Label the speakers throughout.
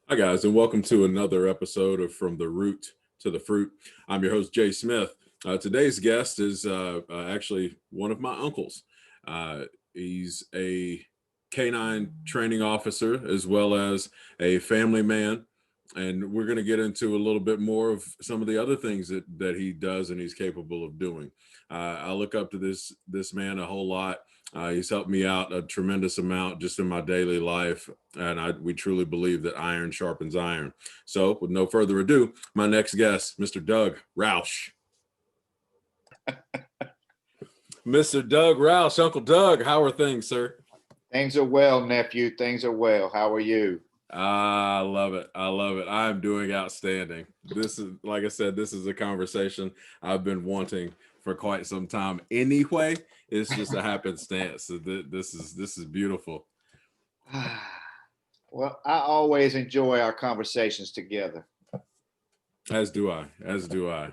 Speaker 1: Hi, guys, and welcome to another episode of From the Root to the Fruit. I'm your host, Jay Smith. Today's guest is actually one of my uncles. Uh, he's a canine training officer as well as a family man. And we're going to get into a little bit more of some of the other things that he does and he's capable of doing. I look up to this man a whole lot. He's helped me out a tremendous amount just in my daily life, and we truly believe that iron sharpens iron. So, with no further ado, my next guest, Mr. Doug Rausch. Mr. Doug Rausch, Uncle Doug, how are things, sir?
Speaker 2: Things are well, nephew. Things are well. How are you?
Speaker 1: I love it. I love it. I'm doing outstanding. This is, like I said, this is a conversation I've been wanting for quite some time. Anyway, it's just a happenstance. So this is beautiful.
Speaker 2: Well, I always enjoy our conversations together.
Speaker 1: As do I. As do I.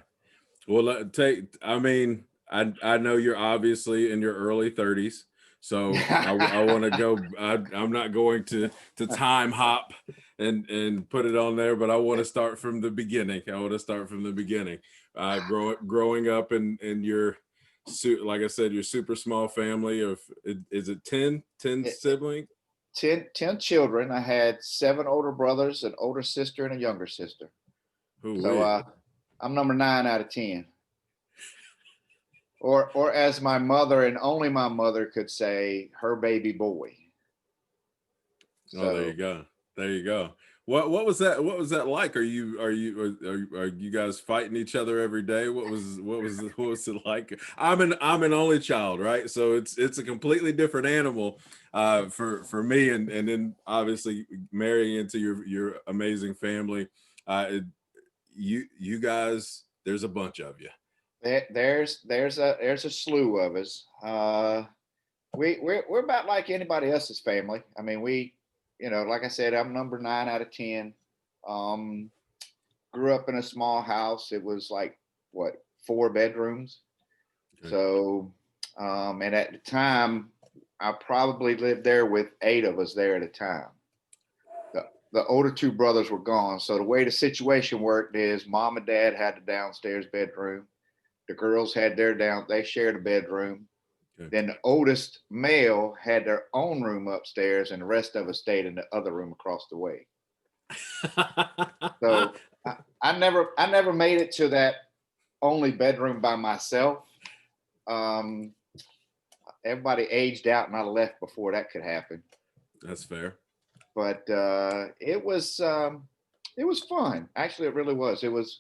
Speaker 1: Well, take. I mean, I know you're obviously in your early 30s, so I want to go. I'm not going to time hop and put it on there, but I want to start from the beginning. I want to start from the beginning. Growing up in your, like I said, your super small family of, is it 10 siblings?
Speaker 2: 10 children. I had 7 older brothers, an older sister, and a younger sister. So
Speaker 1: Who?
Speaker 2: I'm number 9 out of 10. Or as my mother and only my mother could say, her baby boy.
Speaker 1: Oh, there you
Speaker 2: So
Speaker 1: go. There you go. What was that? What was that like? Are you guys fighting each other every day? What was it like? I'm an only child, right? So it's a completely different animal for me, and then obviously marrying into your amazing family. It, you guys, there's a bunch of you.
Speaker 2: there's a slew of us. We're about like anybody else's family. I mean, like I said, I'm number 9 out of 10. Um, Grew up in a small house. It was like what, 4 bedrooms.
Speaker 1: Okay.
Speaker 2: So, and at the time, I probably lived there with 8 of us there at a time. The older 2 brothers were gone. So the way the situation worked is mom and dad had the downstairs bedroom. The girls had they shared a bedroom.
Speaker 1: Okay.
Speaker 2: Then the oldest male had their own room upstairs, and the rest of us stayed in the other room across the way. So I never made it to that only bedroom by myself. Um, Everybody aged out, and I left before that could happen.
Speaker 1: That's fair.
Speaker 2: But it was fun. Actually, it really was. It was.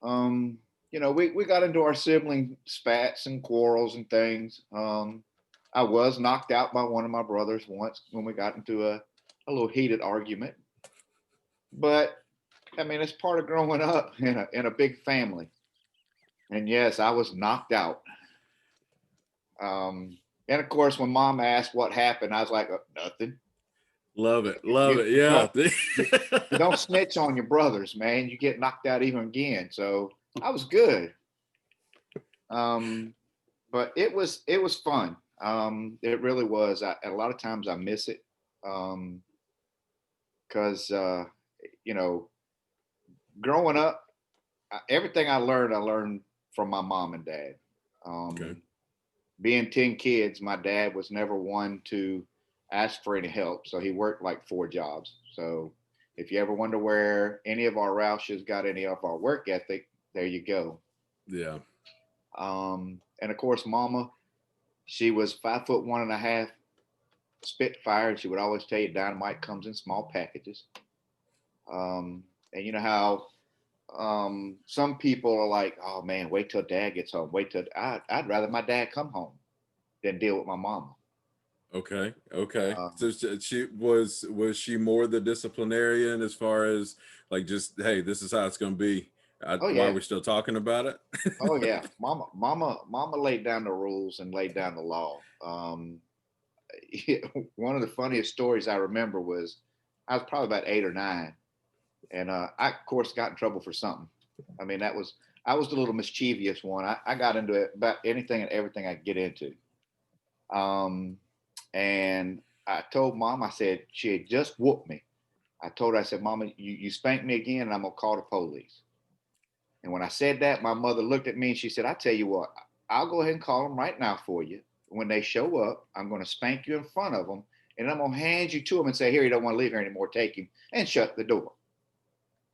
Speaker 2: Um, we got into our sibling spats and quarrels and things. I was knocked out by one of my brothers once when we got into a little heated argument. But I mean, it's part of growing up in a big family. And yes, I was knocked out. And of course, when mom asked what happened, I was like, nothing.
Speaker 1: Love it. Love
Speaker 2: You,
Speaker 1: it.
Speaker 2: you
Speaker 1: Yeah.
Speaker 2: don't you don't snitch on your brothers, man. You get knocked out even again. So I was good. Um, but it was fun. It really was. A lot of times I miss it because you know, growing up, everything I learned from my mom and dad.
Speaker 1: Okay.
Speaker 2: Um, Being 10 kids, my dad was never one to ask for any help. So he worked like 4 jobs. So if you ever wonder where any of our Roushes got any of our work ethic, there you go.
Speaker 1: Yeah.
Speaker 2: And of course, Mama, she was 5'1" and a half Spitfire, and she would always tell you dynamite comes in small packages. And you know how some people are like, "Oh man, wait till Dad gets home. Wait till I'd rather my dad come home than deal with my mama."
Speaker 1: Okay. Okay.
Speaker 2: Um,
Speaker 1: So she was she more the disciplinarian as far as like just, hey, this is how it's gonna be.
Speaker 2: oh
Speaker 1: Why are
Speaker 2: yeah,
Speaker 1: we still talking about it?
Speaker 2: oh yeah, Mama laid down the rules and laid down the law. One of the funniest stories I remember was I was probably about 8 or 9, and I of course got in trouble for something. I mean, I was the little mischievous one. I got into it about anything and everything I could get into. Um, and I told mom, I said she had just whooped me. I told her, I said, Mama, you spanked me again and I'm going to call the police. And when I said that, my mother looked at me and she said, I tell you what, I'll go ahead and call them right now for you. When they show up, I'm going to spank you in front of them and I'm going to hand you to them and say, here, you don't want to live here anymore. Take him, and shut the door.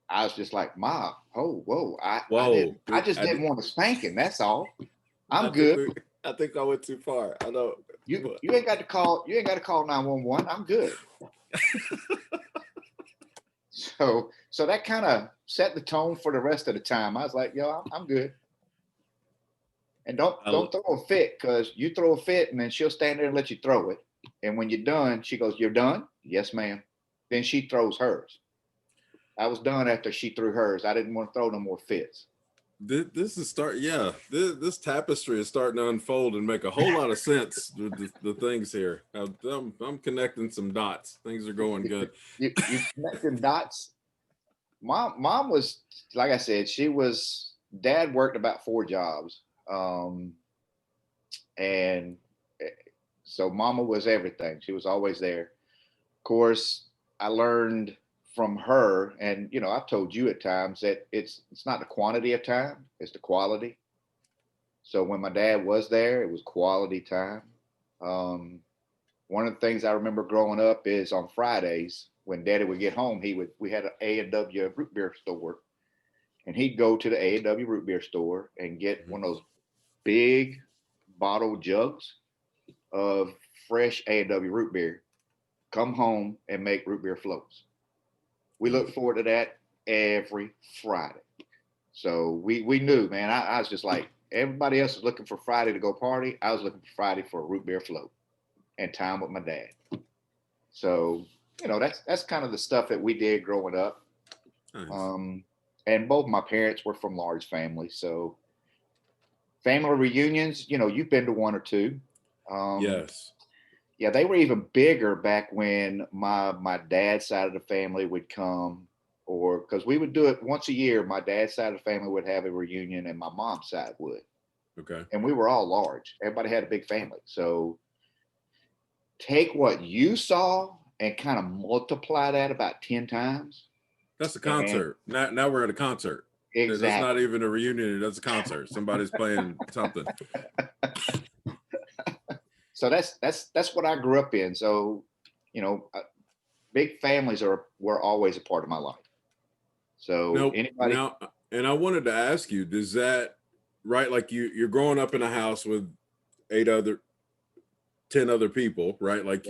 Speaker 2: I was just like, Mom, oh, whoa.
Speaker 1: Whoa.
Speaker 2: I just didn't want to spank him. That's all. I'm
Speaker 3: I think
Speaker 2: good.
Speaker 3: I think I went too far. I know.
Speaker 2: You ain't got to call 911. I'm good. So that kind of set the tone for the rest of the time. I was like, yo, I'm good. And don't throw a fit, because you throw a fit and then she'll stand there and let you throw it. And when you're done, she goes, you're done? Yes, ma'am. Then she throws hers. I was done after she threw hers. I didn't want to throw no more fits.
Speaker 1: This is this tapestry is starting to unfold and make a whole lot of sense with the things here. I'm connecting some dots. Things are going good.
Speaker 2: You connecting dots. Mom was, like I said, dad worked about 4 jobs. And so mama was everything. She was always there. Of course, I learned from her, and I've told you at times that it's not the quantity of time, it's the quality. So when my dad was there, it was quality time. One of the things I remember growing up is on Fridays when Daddy would get home, we had an A&W root beer store, and he'd go to the A&W root beer store and get one of those big bottle jugs of fresh A&W root beer, come home and make root beer floats. We look forward to that every Friday. So we knew, man, I was just like, everybody else was looking for Friday to go party. I was looking for Friday for a root beer float and time with my dad. So, that's kind of the stuff that we did growing up. Nice. And both my parents were from large families. So family reunions, you've been to one or two.
Speaker 1: Yes.
Speaker 2: Yeah, they were even bigger back when my dad's side of the family would come, or because we would do it once a year. My dad's side of the family would have a reunion and my mom's side would.
Speaker 1: Okay.
Speaker 2: And we were all large. Everybody had a big family. So take what you saw and kind of multiply that about 10 times.
Speaker 1: That's a concert. Now we're at a concert.
Speaker 2: Exactly.
Speaker 1: That's not even a reunion. That's a concert. Somebody's playing something.
Speaker 2: So that's what I grew up in. So, big families were always a part of my life. So
Speaker 1: now, and I wanted to ask you, does that, right? Like you're growing up in a house with 10 other people, right? Like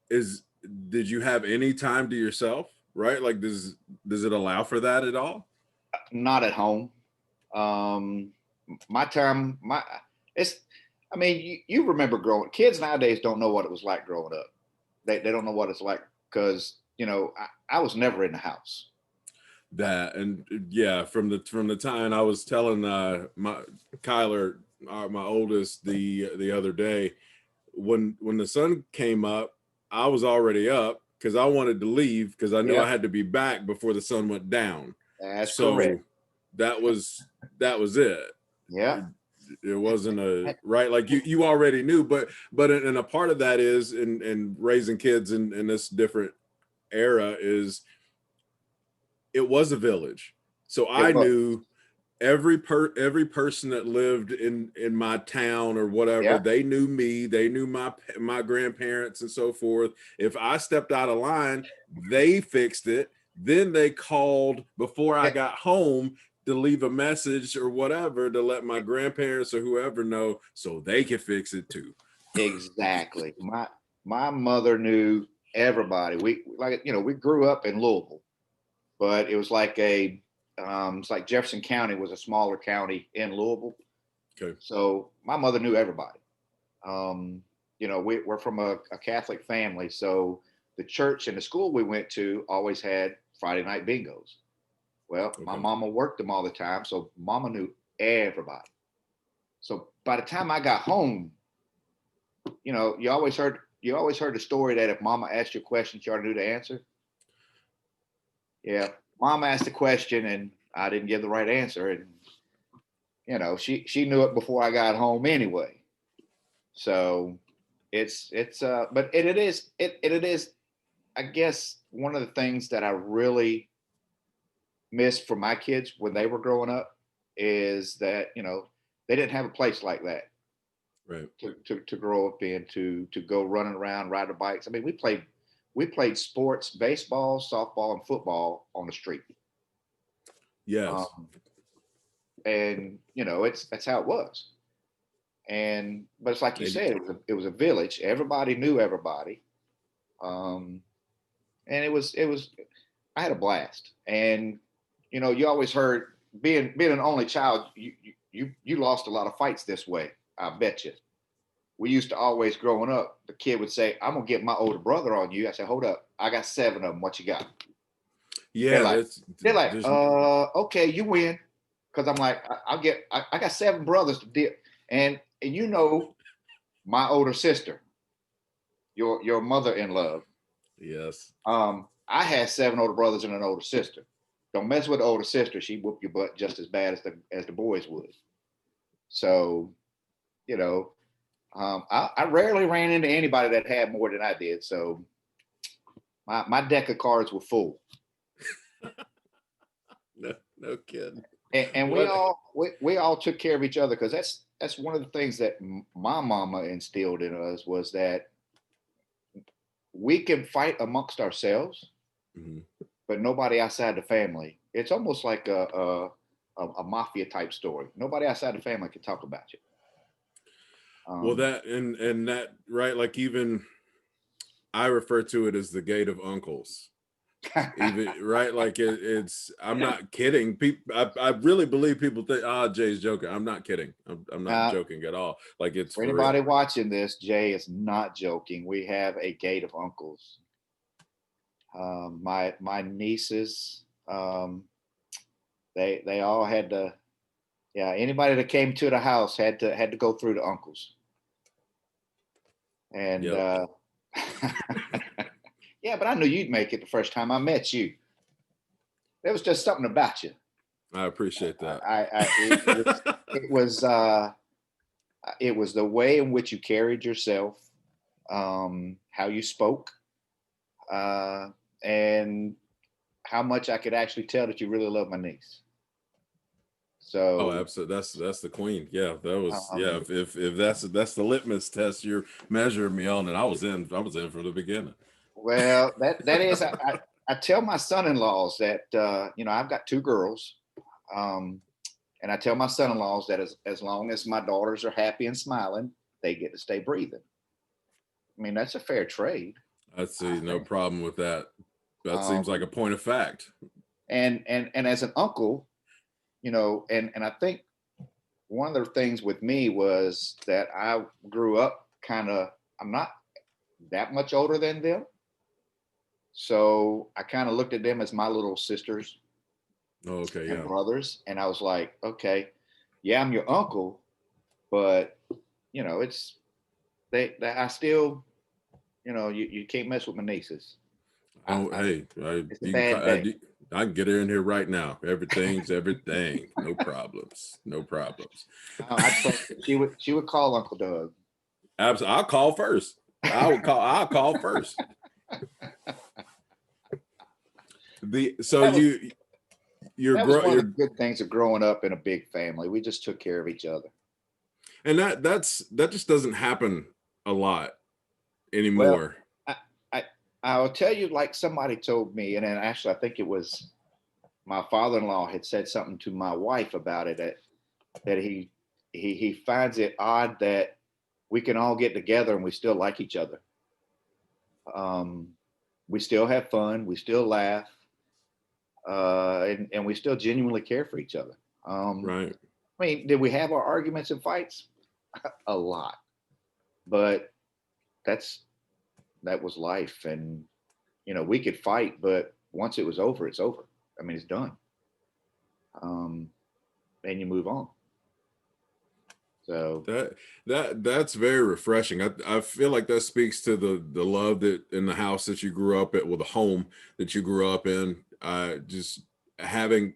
Speaker 1: did you have any time to yourself, right? Like, does it allow for that at all?
Speaker 2: Not at home. My time, you remember kids nowadays don't know what it was like growing up. They don't know what it's like because, I was never in the house.
Speaker 1: That, and yeah, from the time I was telling my Kyler, my oldest, the other day, when the sun came up, I was already up because I wanted to leave because I knew I had to be back before the sun went down.
Speaker 2: That's correct.
Speaker 1: That was it.
Speaker 2: Yeah.
Speaker 1: It wasn't right. Like you already knew, but and a part of that is in raising kids in this different era is it was a village. So I knew every person that lived in my town or whatever. They knew me, they knew my grandparents and so forth. If I stepped out of line, they fixed it. Then they called before I got home to leave a message or whatever to let my grandparents or whoever know so they can fix it too.
Speaker 2: Exactly. My mother knew everybody. We grew up in Louisville, but it was like it's like Jefferson County was a smaller county in Louisville.
Speaker 1: Okay.
Speaker 2: So my mother knew everybody. We're from a Catholic family, so the church and the school we went to always had Friday night bingos. Well, my mama worked them all the time, so mama knew everybody. So by the time I got home, you always heard the story that if mama asked you a question, you already knew the answer. Yeah, mom asked the question and I didn't give the right answer, and she knew it before I got home anyway. So it is, I guess, one of the things that I really missed from my kids when they were growing up is that, they didn't have a place like that
Speaker 1: Right.
Speaker 2: to grow up in, to go running around, riding bikes. I mean, we played sports, baseball, softball, and football on the street.
Speaker 1: Yes.
Speaker 2: Um, and that's how it was. But it's like you
Speaker 1: And
Speaker 2: said, it was a village. Everybody knew everybody. Um, and it was I had a blast. And you always heard, being an only child, you lost a lot of fights this way. I bet you. We used to always, growing up, the kid would say, "I'm gonna get my older brother on you." I said, "Hold up, I got 7 of them. What you got?" They're
Speaker 1: yeah,
Speaker 2: like,
Speaker 1: that's
Speaker 2: they're like,
Speaker 1: there's
Speaker 2: okay, you win. Because I'm like, I got 7 brothers to deal, and my older sister, your mother in love.
Speaker 1: yes.
Speaker 2: I had 7 older brothers and an older sister. Don't mess with the older sister; she whoop your butt just as bad as the boys would. So, you know, I rarely ran into anybody that had more than I did. So my deck of cards were full,
Speaker 1: No kidding.
Speaker 2: and we
Speaker 1: What?
Speaker 2: all we all took care of each other, because that's one of the things that my mama instilled in us, was that we can fight amongst ourselves,
Speaker 1: Mhm.
Speaker 2: but nobody outside the family. It's almost like a mafia type story. Nobody outside the family can talk about you.
Speaker 1: Well,
Speaker 2: Um,
Speaker 1: that and that, right? Like, even I refer to it as the gate of uncles. Even, right? Like, it's. I'm not kidding. People, I really believe people think, Jay's joking. I'm not kidding. I'm not
Speaker 2: now,
Speaker 1: joking at all. Like, it's
Speaker 2: for
Speaker 1: for
Speaker 2: anybody
Speaker 1: real.
Speaker 2: watching this, Jay is not joking. We have a gate of uncles. My nieces, they all had to. Yeah, anybody that came to the house had to go through the uncles. And
Speaker 1: Yep.
Speaker 2: yeah, but I knew you'd make it the first time I met you. There was just something about you.
Speaker 1: I appreciate that.
Speaker 2: It was it was the way in which you carried yourself, how you spoke, uh, and how much I could actually tell that you really love my niece.
Speaker 1: Oh,
Speaker 2: So,
Speaker 1: absolutely. That's the queen. Yeah, that was, yeah.
Speaker 2: um,
Speaker 1: If that's the litmus test you're measuring me on, and I was in from the beginning.
Speaker 2: well, that is, I tell my son-in-laws that I've got 2 girls, um, and I tell my son-in-laws that as long as my daughters are happy and smiling, they get to stay breathing. I mean, that's a fair trade,
Speaker 1: I
Speaker 2: I
Speaker 1: see no
Speaker 2: think.
Speaker 1: problem with that. That seems like
Speaker 2: Um,
Speaker 1: a point of fact.
Speaker 2: and as an uncle, and I think one of the things with me was that I grew up kind of. I'm not that much older than them, so I kind of looked at them as my little sisters
Speaker 1: Oh, okay,
Speaker 2: and
Speaker 1: yeah.
Speaker 2: brothers, and I was like, okay, yeah, I'm your uncle, but it's they I still, you can't mess with my nieces.
Speaker 1: Oh,
Speaker 2: I
Speaker 1: hey,
Speaker 2: It's a bad day.
Speaker 1: I can get her in here right now. Everything's everything. No problems. No problems.
Speaker 2: I trust her. She would call Uncle Doug.
Speaker 1: Absolutely. I'll call first. I'll call first. The so
Speaker 2: That was
Speaker 1: you're
Speaker 2: that was
Speaker 1: grow
Speaker 2: one of the
Speaker 1: you're
Speaker 2: good things of growing up in a big family. We just took care of each other.
Speaker 1: and that just doesn't happen a lot
Speaker 2: Well,
Speaker 1: anymore.
Speaker 2: I, I I'll tell you, like somebody told me, and then actually I think it was my father-in-law had said something to my wife about it, that he finds it odd that we can all get together and we still like each other. Um, we still have fun, we still laugh, and we still genuinely care for each other. Um,
Speaker 1: Right.
Speaker 2: I mean, did we have our arguments and fights? A lot, but that's that was life, and we could fight, but once it was over, it's over. I mean, it's done, um, and you move on. So,
Speaker 1: That's very refreshing. I feel like that speaks to the love that in the house that you grew up at, with the home that you grew up in. Just having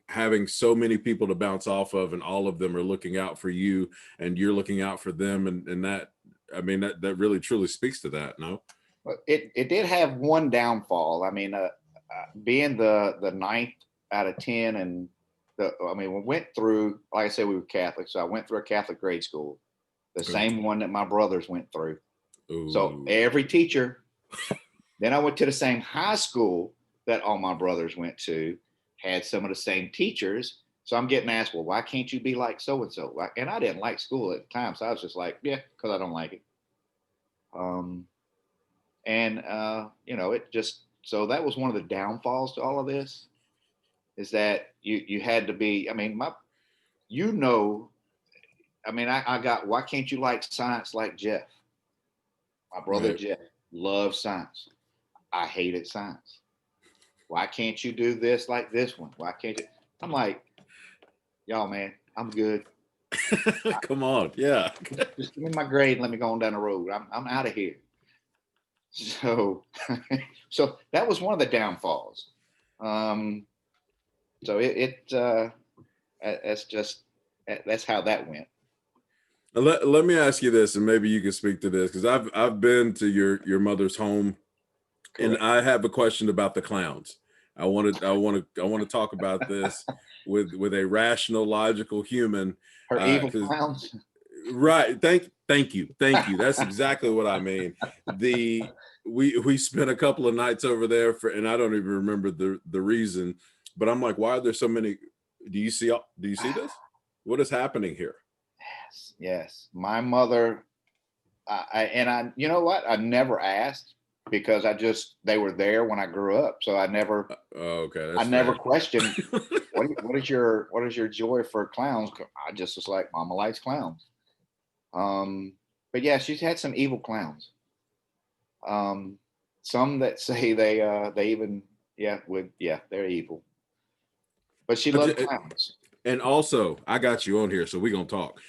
Speaker 1: so many people to bounce off of, and all of them are looking out for you, and you're looking out for them, and that, I mean, that really truly speaks to that. No.
Speaker 2: but it did have one downfall. I mean, being the ninth out of 10, and we went through, like I said, we were Catholic, so I went through a Catholic grade school, the same one that my brothers went through.
Speaker 1: Ooh.
Speaker 2: So every teacher. Then I went to the same high school that all my brothers went to, had some of the same teachers. So I'm getting asked, well, why can't you be like so and so? And I didn't like school at the time, so I was just like, yeah, because I don't like it. It just, so that was one of the downfalls to all of this, is that you had to be, I got, why can't you like science like Jeff? My brother
Speaker 1: Right.
Speaker 2: Jeff loved science. I hated science. Why can't you do this like this one? Why can't you? I'm like, y'all, man, I'm good.
Speaker 1: Come on. Yeah.
Speaker 2: Just give me my grade and let me go on down the road. I'm out of here. So, so that was one of the downfalls. So that's how that went.
Speaker 1: Let me ask you this, and maybe you can speak to this, because I've been to your mother's home.
Speaker 2: Correct.
Speaker 1: And I have a question about the clowns. I want to talk about this with a rational, logical human.
Speaker 2: Her evil
Speaker 1: 'Cause
Speaker 2: clowns.
Speaker 1: right. Thank you. That's exactly what I mean. We spent a couple of nights over there and I don't even remember the reason, but I'm like, why are there so many? Do you see this? What is happening here?
Speaker 2: Yes. My mother, you know what? I never asked, because they were there when I grew up. So I never,
Speaker 1: Okay.
Speaker 2: I
Speaker 1: That's
Speaker 2: never
Speaker 1: fair.
Speaker 2: questioned what is your joy for clowns? I just was like, Mama likes clowns. But yeah, she's had some evil clowns. Some that say they even, they're evil. But she loved clowns.
Speaker 1: And also, I got you on here, so we're gonna talk.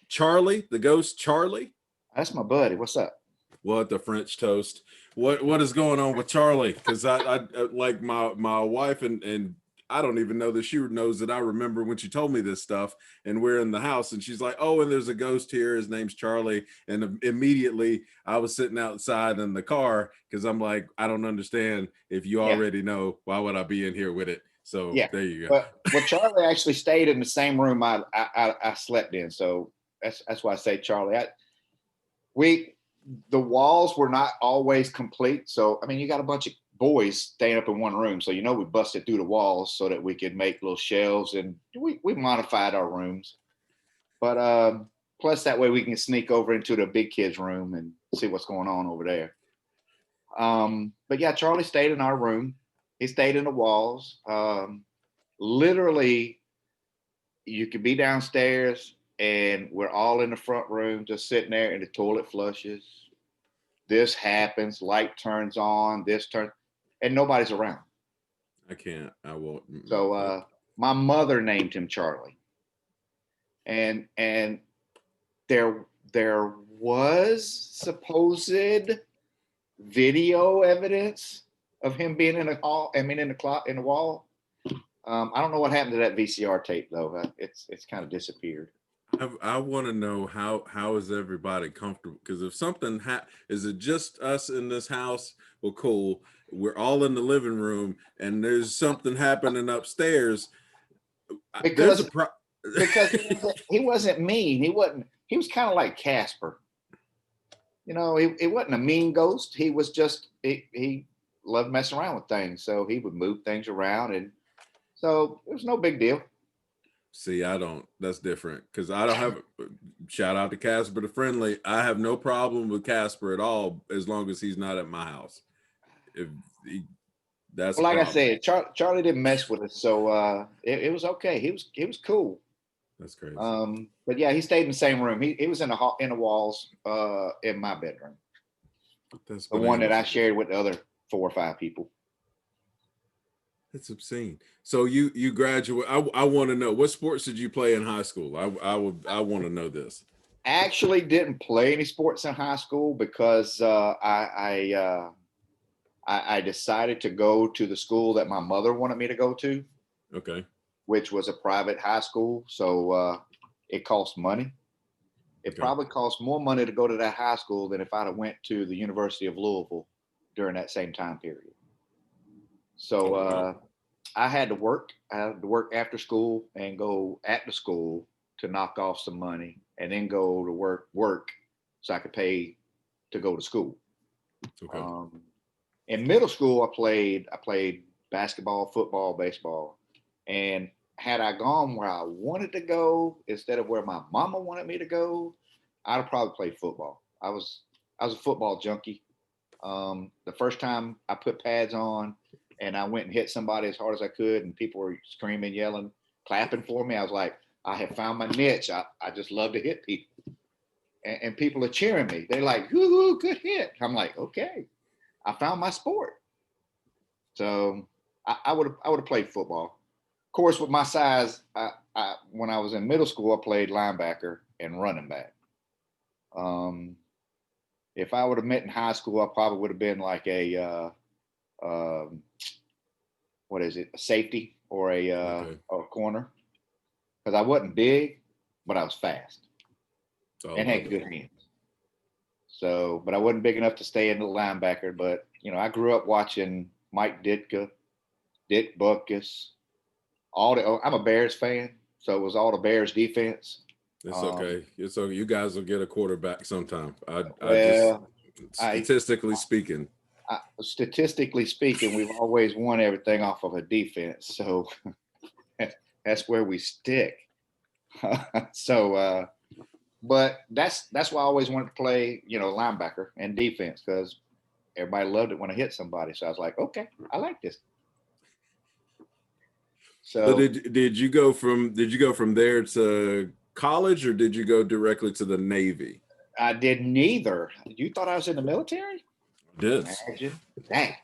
Speaker 1: Charlie, the ghost Charlie.
Speaker 2: That's my buddy. What's up?
Speaker 1: What the French toast? What is going on with Charlie? Because I like my wife and I don't even know that she knows that I remember when she told me this stuff, and we're in the house and she's like, oh, and there's a ghost here. His name's Charlie. And immediately I was sitting outside in the car because I'm like, I don't understand. If you already know, why would I be in here with it? So
Speaker 2: Yeah.
Speaker 1: there you go.
Speaker 2: Well, Charlie actually stayed in the same room I slept in. So that's why I say Charlie. The walls were not always complete. So, you got a bunch of boys staying up in one room. So, we busted through the walls so that we could make little shelves, and we modified our rooms. But plus that way we can sneak over into the big kids room and see what's going on over there. But yeah, Charlie stayed in our room. He stayed in the walls. Literally, you could be downstairs and we're all in the front room just sitting there, and the toilet flushes. This happens, light turns on, and nobody's around.
Speaker 1: I won't.
Speaker 2: So my mother named him Charlie. And there was supposed video evidence of him being in the wall. I don't know what happened to that VCR tape though. It's kind of disappeared.
Speaker 1: I want to know how is everybody comfortable? Because if something is it just us in this house? Well, cool. We're all in the living room, and there's something happening upstairs.
Speaker 2: Because he wasn't mean. He was kind of like Casper. He wasn't a mean ghost. He was just he loved messing around with things, so he would move things around, and so it was no big deal.
Speaker 1: See, I don't. That's different because I don't have. Shout out to Casper the Friendly. I have no problem with Casper at all as long as he's not at my house. That's
Speaker 2: well, like I said, Charlie didn't mess with us, so it was okay. He was cool.
Speaker 1: That's crazy.
Speaker 2: But yeah, he stayed in the same room. He was in the walls in my bedroom.
Speaker 1: That's
Speaker 2: the one that I shared with the other 4 or 5 people.
Speaker 1: It's obscene. So you graduate. I want to know, what sports did you play in high school? I want to know this.
Speaker 2: Actually, didn't play any sports in high school because I decided to go to the school that my mother wanted me to go to.
Speaker 1: Okay.
Speaker 2: Which was a private high school, so it cost money. It probably cost more money to go to that high school than if I'd have went to the University of Louisville during that same time period. So
Speaker 1: Oh, wow.
Speaker 2: I had to work. I had to work after school and go at the school to knock off some money, and then go to work, so I could pay to go to school.
Speaker 1: Okay.
Speaker 2: Um, in middle school, I played basketball, football, baseball, and had I gone where I wanted to go instead of where my mama wanted me to go, I'd have probably played football. I was a football junkie. The first time I put pads on and I went and hit somebody as hard as I could, and people were screaming, yelling, clapping for me, I was like, I have found my niche. I just love to hit people. And people are cheering me. They're like, "Woo, good hit." I'm like, okay, I found my sport. So I would have played football. Of course, with my size, when I was in middle school, I played linebacker and running back. Um, if I would have met in high school, I probably would have been like um, what is it, a safety or
Speaker 1: Okay.
Speaker 2: a corner, because I wasn't big, but I was fast
Speaker 1: I
Speaker 2: and
Speaker 1: love
Speaker 2: had
Speaker 1: it.
Speaker 2: good hands. So, but I wasn't big enough to stay in the linebacker. But I grew up watching Mike Ditka, Dick Butkus, I'm a Bears fan, so it was all the Bears defense.
Speaker 1: It's
Speaker 2: Um,
Speaker 1: okay. It's okay. You guys will get a quarterback sometime. I just
Speaker 2: well, I,
Speaker 1: statistically speaking.
Speaker 2: statistically speaking, we've always won everything off of a defense, so that's where we stick. So, but that's why I always wanted to play, linebacker and defense, because everybody loved it when I hit somebody. So I was like, okay, I like this.
Speaker 1: So
Speaker 2: So
Speaker 1: did you go from there to college, or did you go directly to the Navy?
Speaker 2: I did neither. You thought I was in the military?
Speaker 1: Did.
Speaker 2: Imagine that.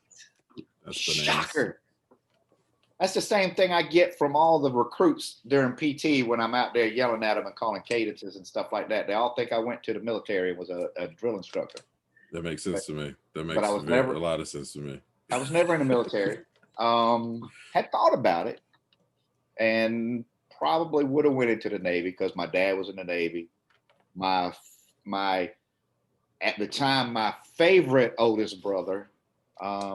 Speaker 1: That's bananas.
Speaker 2: Shocker. That's the same thing I get from all the recruits during PT when I'm out there yelling at them and calling cadences and stuff like that. They all think I went to the military and was a drill instructor.
Speaker 1: That makes
Speaker 2: But
Speaker 1: sense to me. That
Speaker 2: but
Speaker 1: makes a lot of sense to me.
Speaker 2: I was never in the military. Had thought about it, and probably would have went into the Navy because my dad was in the Navy. My at the time my favorite oldest brother,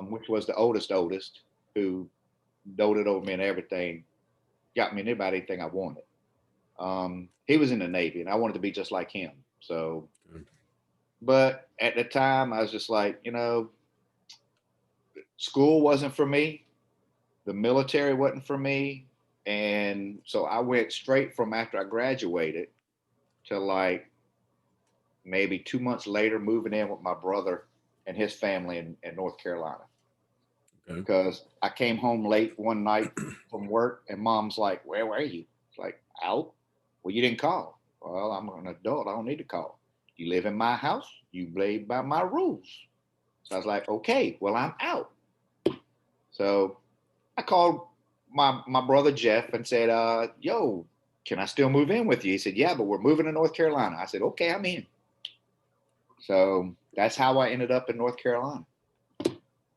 Speaker 2: which was the oldest, who doted over me and everything, got me about anything I wanted. He was in the Navy, and I wanted to be just like him. So,
Speaker 1: Okay.
Speaker 2: but at the time, I was just like, school wasn't for me, the military wasn't for me, and so I went straight from after I graduated to like maybe 2 months later moving in with my brother and his family in North Carolina.
Speaker 1: Okay.
Speaker 2: Because I came home late one night from work, and mom's like, "Where were you?" It's like, "Out." "Well, you didn't call." "Well, I'm an adult. I don't need to call. You live in my house. You play by my rules." So I was like, "Okay, well, I'm out." So I called my brother Jeff and said, "Yo, can I still move in with you?" He said, "Yeah, but we're moving to North Carolina." I said, "Okay, I'm in." So that's how I ended up in North Carolina,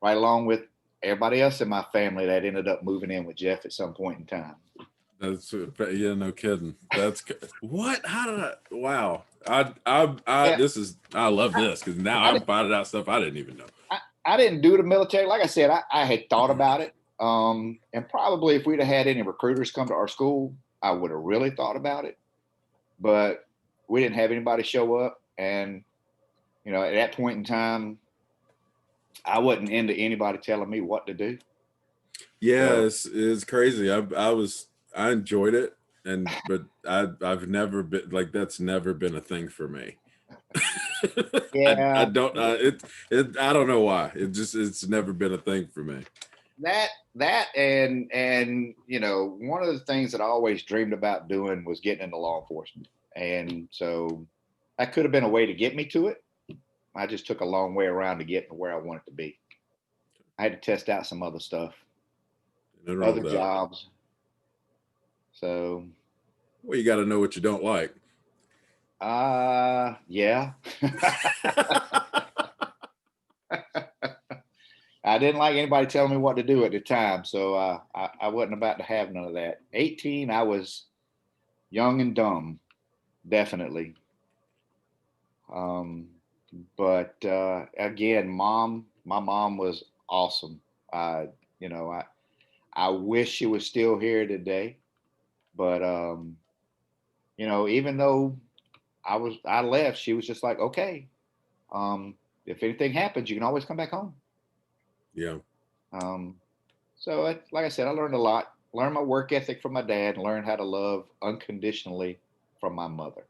Speaker 2: right along with everybody else in my family that ended up moving in with Jeff at some point in time.
Speaker 1: That's yeah, no kidding. What? How did I? Wow.
Speaker 2: Yeah,
Speaker 1: I love this because now
Speaker 2: I,
Speaker 1: I'm finding out stuff I didn't even know.
Speaker 2: I didn't do the military. Like I said, I had thought about it. And probably if we'd have had any recruiters come to our school, I would have really thought about it. But we didn't have anybody show up. And, at that point in time, I wasn't into anybody telling me what to do.
Speaker 1: Yeah,
Speaker 2: So,
Speaker 1: it's crazy. I enjoyed it, but I've never been like that's never been a thing for me. I
Speaker 2: yeah,
Speaker 1: don't I don't know why. It's never been a thing for me.
Speaker 2: that and one of the things that I always dreamed about doing was getting into law enforcement. And so that could have been a way to get me to it. I just took a long way around to get to where I wanted to be. I had to test out some other stuff,
Speaker 1: Nothing wrong
Speaker 2: other
Speaker 1: with that.
Speaker 2: jobs. So,
Speaker 1: Well, you got to know what you don't like.
Speaker 2: yeah, I didn't like anybody telling me what to do at the time. So I wasn't about to have none of that. 18, I was young and dumb, definitely. Um, but again, my mom was awesome. I, you know, I wish she was still here today, but even though I left, she was just like, okay, if anything happens, you can always come back home.
Speaker 1: Yeah.
Speaker 2: Um, so, like I said, I learned a lot. Learned my work ethic from my dad. Learned how to love unconditionally from my mother.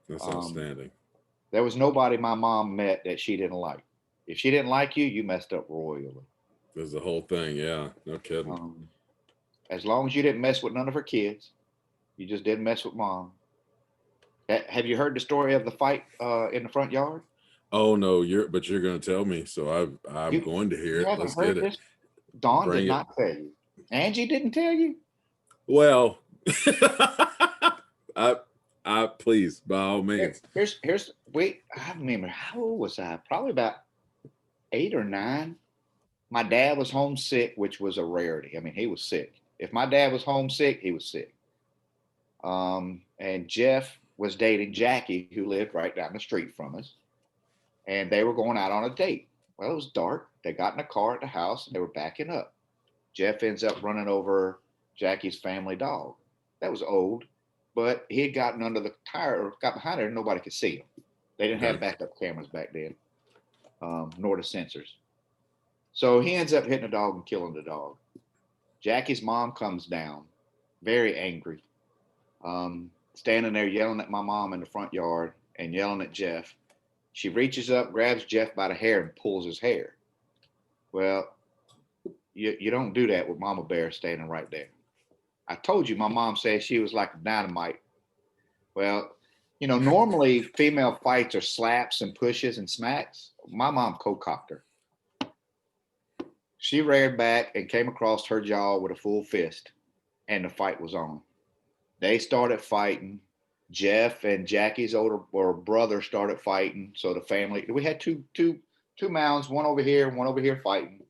Speaker 1: That's
Speaker 2: Um,
Speaker 1: outstanding.
Speaker 2: there was nobody my mom met that she didn't like. If she didn't like you, you messed up royally.
Speaker 1: There's the whole thing. Yeah. No kidding.
Speaker 2: Um, as long as you didn't mess with none of her kids, you just didn't mess with mom. Have you heard the story of the fight in the front yard?
Speaker 1: Oh no, you're going to tell me. So I'm
Speaker 2: You
Speaker 1: going to hear
Speaker 2: you
Speaker 1: it.
Speaker 2: haven't
Speaker 1: Let's get
Speaker 2: heard
Speaker 1: it.
Speaker 2: this? Dawn did
Speaker 1: Bring it.
Speaker 2: not tell you. Angie didn't tell you.
Speaker 1: Well, I, please, by all means.
Speaker 2: Here's wait. I remember how old was I? Probably about 8 or 9. My dad was homesick, which was a rarity. I mean, he was sick. If my dad was homesick, he was sick. And Jeff was dating Jackie, who lived right down the street from us, and they were going out on a date. Well, it was dark. They got in a car at the house and they were backing up. Jeff ends up running over Jackie's family dog. That was old, but he had gotten under the tire or got behind it and nobody could see him. They didn't have
Speaker 1: Okay.
Speaker 2: backup cameras back then, nor the sensors. So he ends up hitting the dog and killing the dog. Jackie's mom comes down, very angry, standing there yelling at my mom in the front yard and yelling at Jeff. She reaches up, grabs Jeff by the hair, and pulls his hair. Well, you don't do that with Mama Bear standing right there. I told you my mom said she was like dynamite. Well, normally female fights are slaps and pushes and smacks. My mom co-cocked her. She reared back and came across her jaw with a full fist, and the fight was on. They started fighting. Jeff and Jackie's older or brother started fighting. So the family, we had two mounds, one over here and one over here fighting.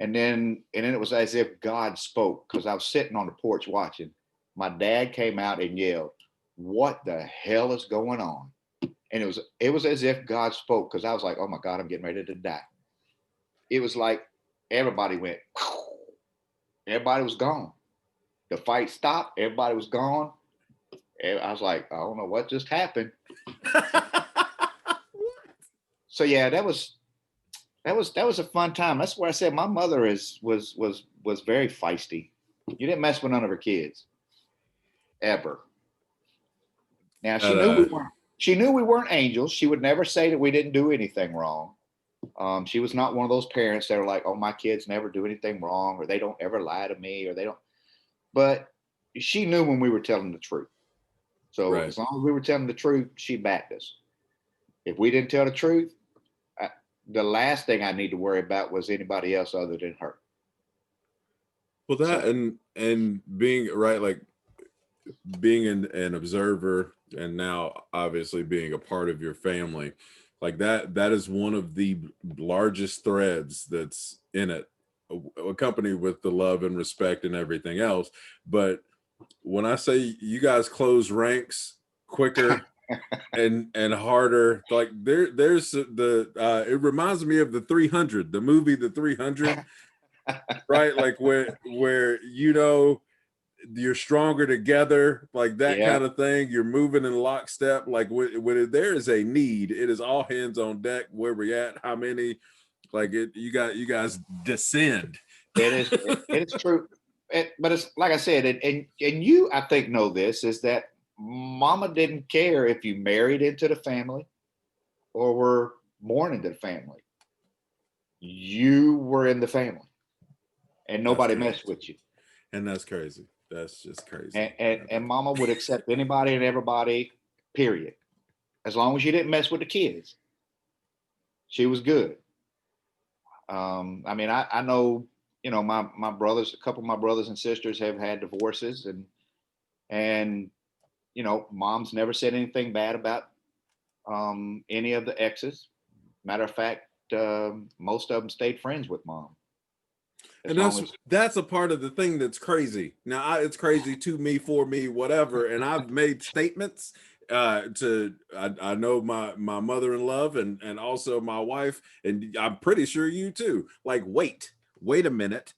Speaker 2: And then it was as if God spoke because I was sitting on the porch watching. My dad came out and yelled, "What the hell is going on?" And it was as if God spoke because I was like, "Oh my God, I'm getting ready to die." It was like everybody went, everybody was gone. The fight stopped, everybody was gone. And I was like, I don't know what just happened. So yeah, that was a fun time. That's where I said my mother was very feisty. You didn't mess with none of her kids ever. Now
Speaker 1: Uh,
Speaker 2: she knew we weren't angels. She would never say that we didn't do anything wrong. She was not one of those parents that are like, "Oh, my kids never do anything wrong, or they don't ever lie to me, or they don't." But she knew when we were telling the truth. So
Speaker 1: right.
Speaker 2: as long as we were telling the truth, she backed us. If we didn't tell the truth, the last thing I need to worry about was anybody else other than her.
Speaker 1: Well, that
Speaker 2: So
Speaker 1: and being right, like being an observer, and now obviously being a part of your family, like that is one of the largest threads that's in it, accompanied with the love and respect and everything else. But when I say you guys close ranks quicker and harder, like there's the it reminds me of the 300, the movie the 300, right? Like where you're stronger together, like that
Speaker 2: yeah,
Speaker 1: kind of thing. You're moving in lockstep. Like when there is a need, it is all hands on deck. Where we at? How many? Like you guys descend.
Speaker 2: it is. It is true. But it's like I said, and you I think know this is that Mama didn't care if you married into the family or were born into the family. You were in the family, and
Speaker 1: That's
Speaker 2: nobody
Speaker 1: correct,
Speaker 2: messed with you.
Speaker 1: and that's crazy. That's just crazy.
Speaker 2: And Mama would accept anybody and everybody. Period. As long as you didn't mess with the kids, she was good. I mean, I know, my brothers, a couple of my brothers and sisters have had divorces, and mom's never said anything bad about any of the exes. Matter of fact, most of them stayed friends with mom as
Speaker 1: And
Speaker 2: long
Speaker 1: that's
Speaker 2: as
Speaker 1: that's a part of the thing that's crazy. Now it's crazy to me, for me, whatever. And I've made statements I know my mother-in-law and also my wife, and I'm pretty sure you too. Like, wait a minute.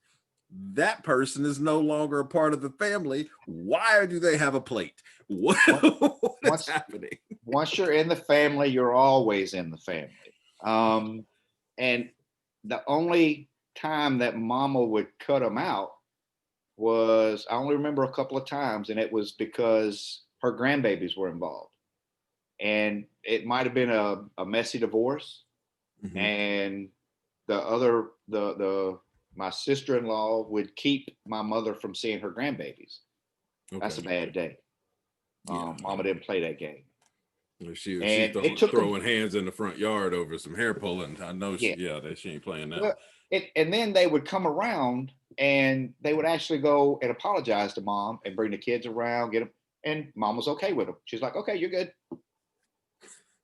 Speaker 1: That person is no longer a part of the family. Why do they have a plate? What what is
Speaker 2: Once
Speaker 1: happening?
Speaker 2: once you're in the family, you're always in the family. And the only time that mama would cut them out was, I only remember a couple of times, and it was because her grandbabies were involved. And it might have been a messy divorce.
Speaker 1: Mhm.
Speaker 2: And the my sister-in-law would keep my mother from seeing her grandbabies. That's
Speaker 1: Okay.
Speaker 2: a bad day.
Speaker 1: Yeah.
Speaker 2: Mama didn't play that game.
Speaker 1: She
Speaker 2: And it took them,
Speaker 1: throwing hands in the front yard over some hair pulling. I know
Speaker 2: yeah.
Speaker 1: she ain't playing that.
Speaker 2: Well, and then they would come around and they would actually go and apologize to mom and bring the kids around, get them, and mom was okay with them. She's like, okay, you're good.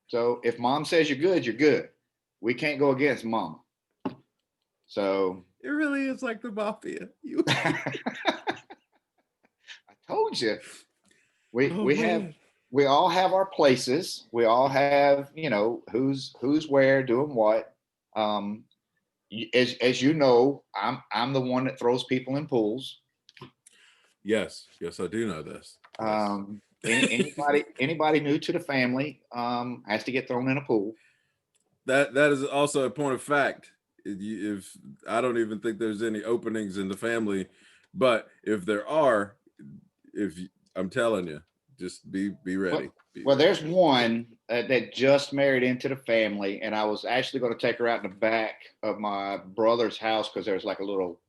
Speaker 2: So if mom says you're good, you're good. We can't go against mom. So
Speaker 1: It really is like the mafia. You
Speaker 2: I told you, we
Speaker 1: oh
Speaker 2: we have
Speaker 1: man.
Speaker 2: we all have our places. We all have, who's where doing what. Um, as you know, I'm the one that throws people in pools.
Speaker 1: Yes, I do know this. Yes.
Speaker 2: Anybody new to the family has to get thrown in a pool.
Speaker 1: That is also a point of fact. If I don't even think there's any openings in the family, but if there are, if you, I'm telling you, just be
Speaker 2: Well,
Speaker 1: ready. Be
Speaker 2: well,
Speaker 1: ready.
Speaker 2: there's one that just married into the family, and I was actually going to take her out in the back of my brother's house because there's like a little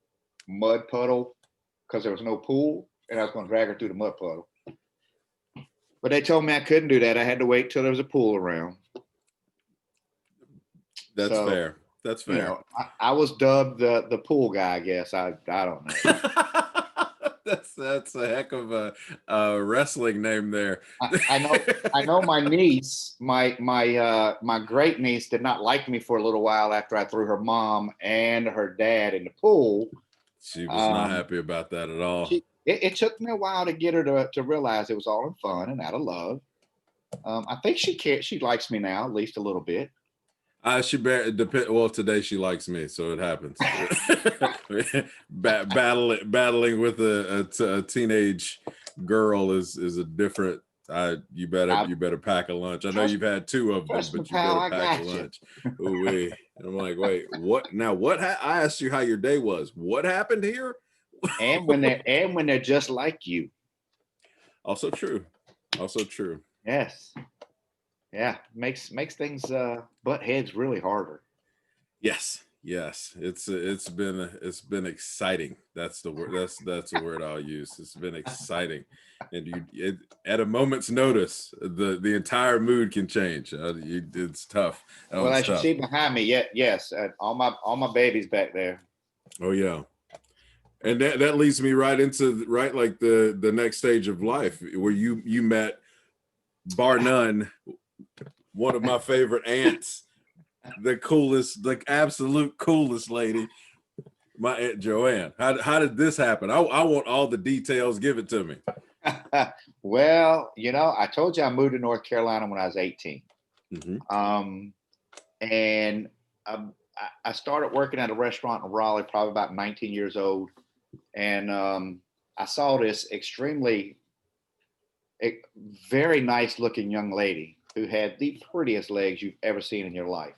Speaker 2: mud puddle because there was no pool, and I was going to drag her through the mud puddle. But they told me I couldn't do that. I had to wait till there was a pool around.
Speaker 1: That's
Speaker 2: So,
Speaker 1: fair. That's fair.
Speaker 2: I was dubbed the pool guy. I guess I don't know.
Speaker 1: That's a heck of a wrestling name there.
Speaker 2: I know my niece, my great niece did not like me for a little while after I threw her mom and her dad in the pool.
Speaker 1: She was not
Speaker 2: Um,
Speaker 1: happy about that at all.
Speaker 2: it took me a while to get her to realize it was all in fun and out of love. I think she likes me now, at least a little bit.
Speaker 1: She depend. Well, today she likes me, so it happens. Battling with a teenage girl is a different. You
Speaker 2: I
Speaker 1: better pack a lunch. I know
Speaker 2: trust
Speaker 1: you've had two of them,
Speaker 2: trust me,
Speaker 1: but you
Speaker 2: pal,
Speaker 1: better
Speaker 2: I
Speaker 1: pack a
Speaker 2: got you.
Speaker 1: lunch. Ooh wee. And I'm like, wait, what? Now what? I asked you how your day was. What happened here?
Speaker 2: And when they're just like you.
Speaker 1: Also true. Also true.
Speaker 2: Yes. Yeah. Makes things butt heads really harder.
Speaker 1: Yes, it's been exciting. That's the word. That's the word I'll use. It's been exciting, and at a moment's notice, the entire mood can change. It's tough. Oh,
Speaker 2: Well,
Speaker 1: it's
Speaker 2: as you
Speaker 1: tough.
Speaker 2: see behind me, yes, all my babies back there.
Speaker 1: Oh yeah, and that leads me right into like the next stage of life where you met, bar none, one of my favorite aunts, the coolest, like absolute coolest lady. My Aunt Joanne. How did this happen? I want all the details. Give it to me.
Speaker 2: Well, I told you I moved to North Carolina when I was 18.
Speaker 1: Mm-hmm.
Speaker 2: And I started working at a restaurant in Raleigh, probably about 19 years old. And I saw this very nice looking young lady who had the prettiest legs you've ever seen in your life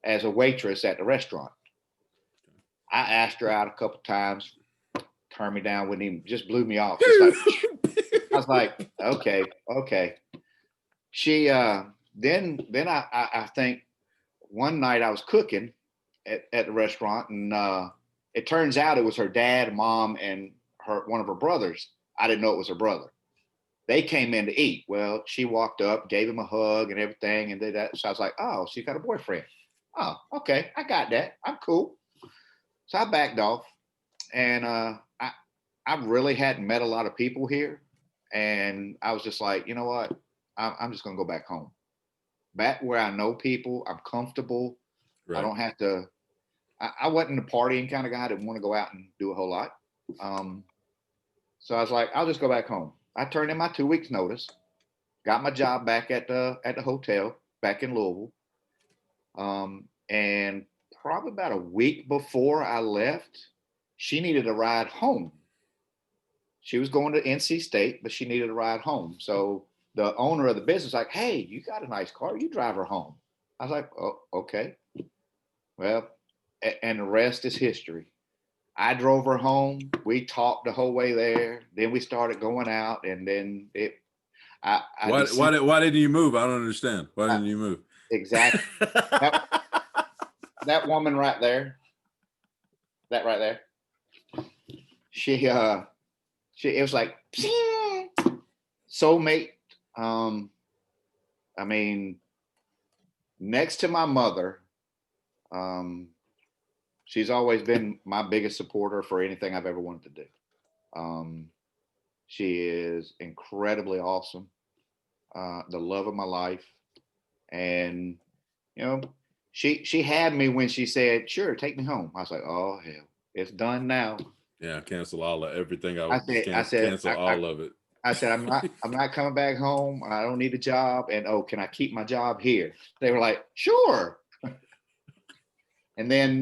Speaker 2: as a waitress at the restaurant. I asked her out a couple times, turned me down, wouldn't even, just blew me off. Just like, I was like, okay. She then I think one night I was cooking at the restaurant, and it turns out it was her dad, mom, and one of her brothers. I didn't know it was her brother. They came in to eat. Well, she walked up, gave him a hug and everything, and did that. So I was like, oh, she's got a boyfriend. Oh, okay, I got that. I'm cool. So I backed off, and I really hadn't met a lot of people here, and I was just like, you know what? I'm just gonna go back home, back where I know people. I'm comfortable. I
Speaker 1: Right.
Speaker 2: don't have to. I wasn't a partying kind of guy. I didn't want to go out and do a whole lot. So I was like, I'll just go back home. I turned in my 2 weeks notice, got my job back at the hotel back in Louisville. And probably about a week before I left, she needed a ride home. She was going to NC State, but she needed a ride home. So the owner of the business was like, hey, you got a nice car. You drive her home. I was like, oh, okay. Well, and the rest is history. I drove her home. We talked the whole way there. Then we started going out, and then
Speaker 1: why didn't you move? I don't understand. Why didn't you move?
Speaker 2: Exactly. that woman right there, that right there, she it was like soulmate. I mean, next to my mother, she's always been my biggest supporter for anything I've ever wanted to do. She is incredibly awesome, the love of my life, and you know, she had me when she said, "Sure, take me home." I was like, "Oh hell, it's done now."
Speaker 1: Yeah, cancel all of everything.
Speaker 2: Cancel
Speaker 1: all of it.
Speaker 2: I said, I'm not coming back home. I don't need a job. And oh, can I keep my job here? They were like, sure. And then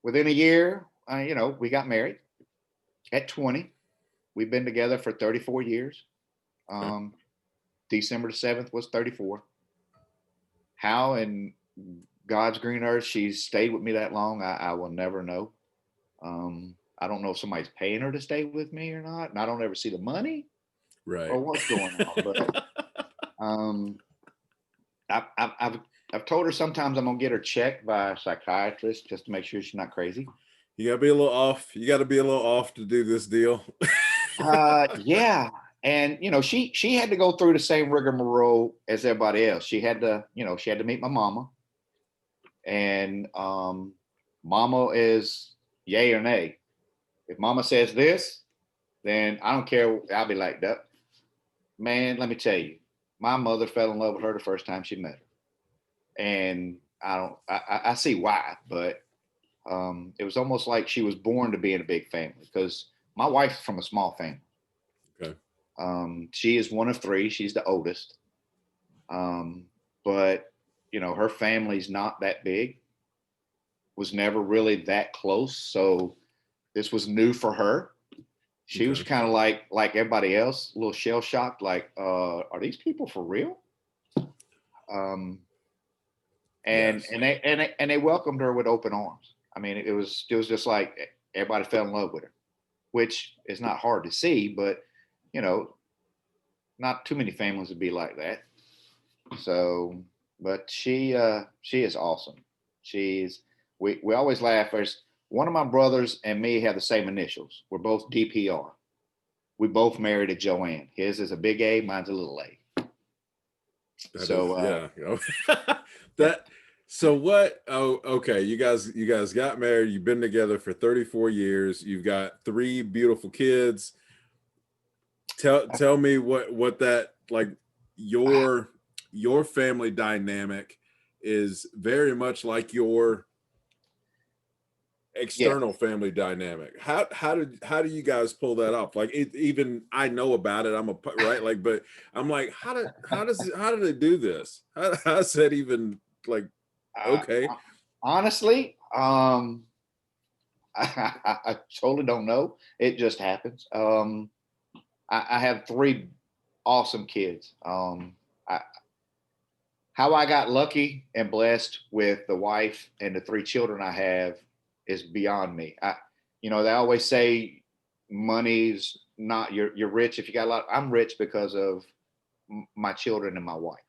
Speaker 2: within a year, we got married at 20. We've been together for 34 years. December the 7th was 34. How in God's green earth she's stayed with me that long, I will never know. I don't know if somebody's paying her to stay with me or not, and I don't ever see the money,
Speaker 1: right,
Speaker 2: or what's going on. But I've told her sometimes I'm gonna get her checked by a psychiatrist just to make sure she's not crazy.
Speaker 1: You gotta be a little off. You gotta be a little off to do this deal.
Speaker 2: Yeah, and she had to go through the same rigmarole as everybody else. She had to meet my mama, and mama is yay or nay. If mama says this, then I don't care. I'll be like that. Man, let me tell you, my mother fell in love with her the first time she met her. And I see why, but it was almost like she was born to be in a big family because my wife's from a small family.
Speaker 1: Okay.
Speaker 2: She is one of three. She's the oldest. But her family's not that big, was never really that close. So this was new for her. She was kind of like everybody else, a little shell shocked, like, are these people for real? And they welcomed her with open arms. I mean, it was just like everybody fell in love with her, which is not hard to see, but not too many families would be like that. So, but she is awesome. We always laugh. There's one of my brothers and me have the same initials. We're both DPR. We both married a Joanne. His is a big A, mine's a little A.
Speaker 1: So what? Oh, okay. You guys got married. You've been together for 34 years. You've got 3 beautiful kids. Tell me what that, like, your family dynamic is very much like your external family dynamic. How do you guys pull that off? Like, even I know about it. I'm right, like, but I'm like, how do they do this? How's that even, like, okay?
Speaker 2: Honestly, I totally don't know. It just happens. I have 3 awesome kids. How I got lucky and blessed with the wife and the 3 children I have is beyond me. They always say money's not, you're rich if you got a lot. I'm rich because of my children and my wife.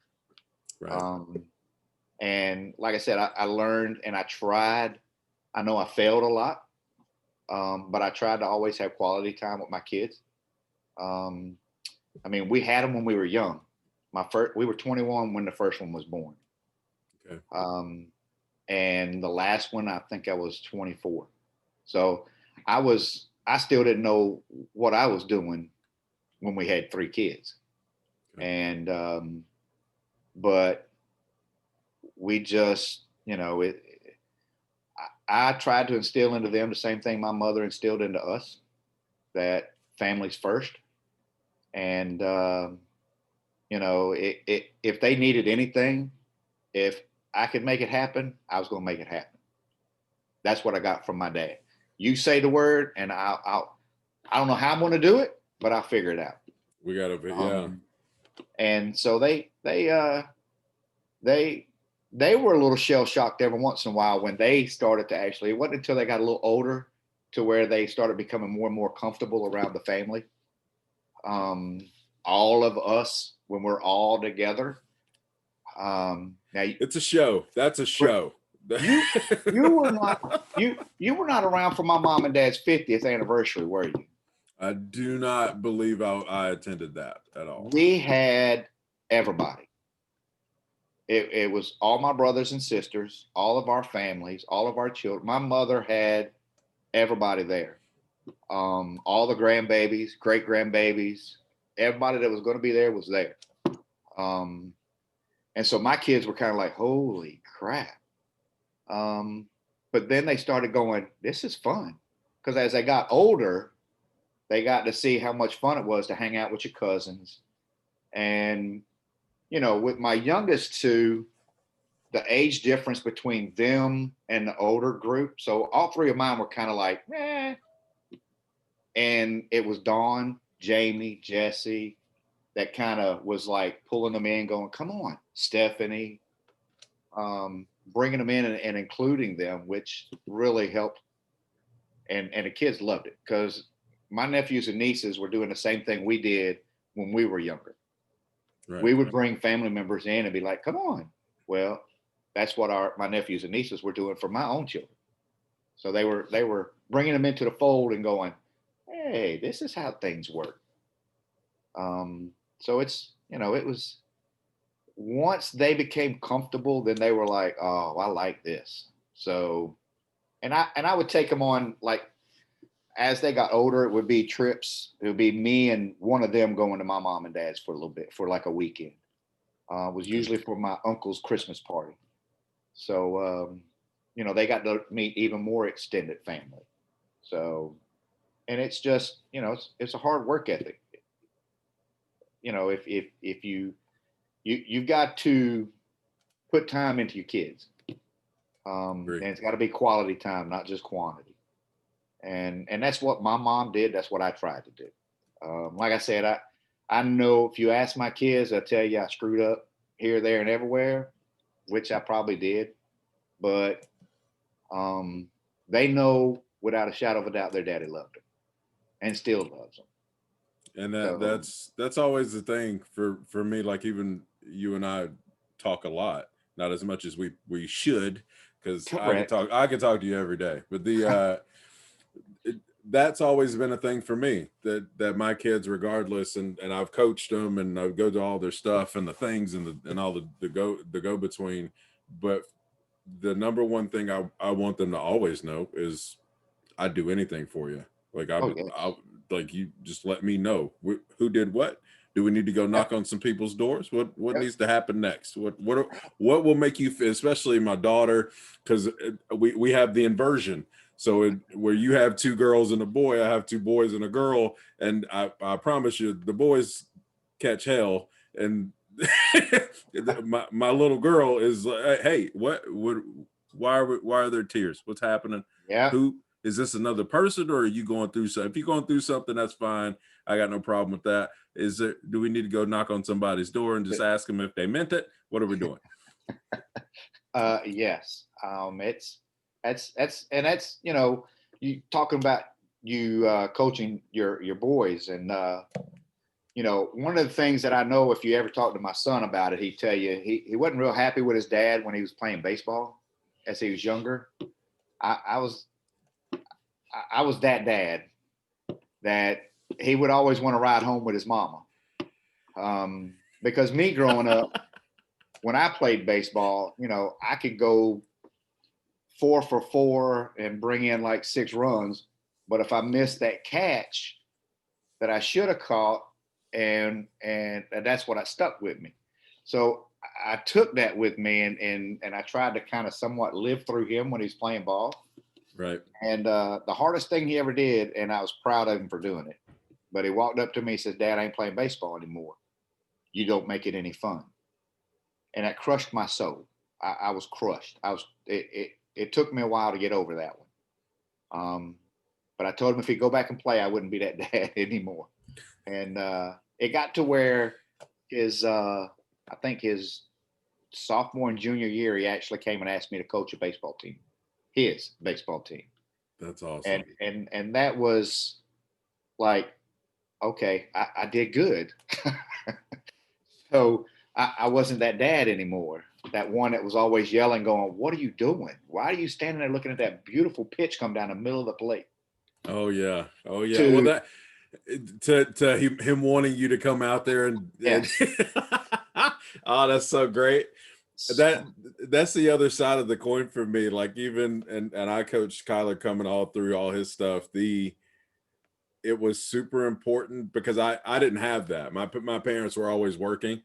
Speaker 1: Right.
Speaker 2: And like I said, I learned and I tried. I know I failed a lot, but I tried to always have quality time with my kids. I mean, we had them when we were young. We were 21 when the first one was born.
Speaker 1: Okay.
Speaker 2: And the last one, I think I was 24. So I still didn't know what I was doing when we had 3 kids. Okay. And, but we just, I tried to instill into them the same thing my mother instilled into us, that family's first. And You know, if they needed anything, if I could make it happen, I was going to make it happen. That's what I got from my dad. You say the word, and I don't know how I'm going to do it, but I'll figure it out.
Speaker 1: We gotta be, yeah.
Speaker 2: And so they were a little shell shocked every once in a while when they started to actually. It wasn't until they got a little older to where they started becoming more and more comfortable around the family. All of us when we're all together. Now
Speaker 1: It's a show. That's a show.
Speaker 2: you were not you were not around for my mom and dad's 50th anniversary, were you?
Speaker 1: I do not believe I attended that at all.
Speaker 2: We had everybody. It was all my brothers and sisters, all of our families, all of our children. My mother had everybody there. All the grandbabies, great grandbabies, everybody that was going to be there was there. And so my kids were kind of like, holy crap. But then they started going, this is fun. Because as they got older, they got to see how much fun it was to hang out with your cousins. And, you know, with my youngest two, the age difference between them and the older group. So all three of mine were kind of like, eh. And it was Dawn, Jamie, Jesse, that kind of was like pulling them in, going, come on, Stephanie, bringing them in and including them, which really helped. And the kids loved it because my nephews and nieces were doing the same thing we did when we were younger. Right. We would bring family members in and be like, come on. Well, that's what my nephews and nieces were doing for my own children. So they were bringing them into the fold and going, hey, this is how things work. So it's, you know, it was, once they became comfortable, then they were like, oh, I like this. So, and I would take them on, like, as they got older, it would be trips. It would be me and one of them going to my mom and dad's for a little bit, for like a weekend. It was usually for my uncle's Christmas party. So, you know, they got to meet even more extended family. So, and it's just, you know, it's a hard work ethic. You know, if you've got to put time into your kids, and it's got to be quality time, not just quantity. And that's what my mom did. That's what I tried to do. Like I said, I know if you ask my kids, they'll tell you I screwed up here, there, and everywhere, which I probably did. But they know without a shadow of a doubt their daddy loved them and still loves them.
Speaker 1: And that's always the thing for me. Like, even you and I talk a lot, not as much as we should, because I could talk to you every day. But that's always been a thing for me, that my kids, regardless, and I've coached them and I go to all their stuff and the things and all the go between. But the number one thing I want them to always know is I'd do anything for you. Like, like, you just let me know who did what. Do we need to go knock on some people's doors? What needs to happen next? What will make you feel, especially my daughter, because we have the inversion. So where you have two girls and a boy, I have two boys and a girl, and I promise you, the boys catch hell, and my little girl is like, hey, why are there tears? What's happening?
Speaker 2: Yeah.
Speaker 1: Who is this, another person, or are you going through something? If you're going through something, that's fine. I got no problem with that. Do we need to go knock on somebody's door and just ask them if they meant it? What are we doing?
Speaker 2: Yes. That's you know, you talking about you coaching your boys, and you know, one of the things that I know, if you ever talk to my son about it, he'd tell you he wasn't real happy with his dad when he was playing baseball as he was younger. I was that dad that he would always want to ride home with his mama. Because me growing up, when I played baseball, you know, I could go 4 for 4 and bring in like 6 runs. But if I missed that catch that I should have caught, and that's what I stuck with me. So I took that with me, and I tried to kind of somewhat live through him when he's playing ball.
Speaker 1: Right.
Speaker 2: And the hardest thing he ever did, and I was proud of him for doing it, but he walked up to me and says, Dad, I ain't playing baseball anymore. you don't make it any fun. And that crushed my soul. I was crushed. It took me a while to get over that one. But I told him if he'd go back and play, I wouldn't be that dad anymore. And it got to where I think his sophomore and junior year, he actually came and asked me to coach a baseball team, his baseball team.
Speaker 1: That's awesome.
Speaker 2: And that was like, okay, I did good. So I wasn't that dad anymore. That one that was always yelling, going, "What are you doing? Why are you standing there looking at that beautiful pitch come down the middle of the plate?"
Speaker 1: Oh yeah. Well, that to him wanting you to come out there and oh, that's so great. That's the other side of the coin for me. Like even and I coached Kyler coming all through all his stuff. It was super important because I didn't have that. My parents were always working.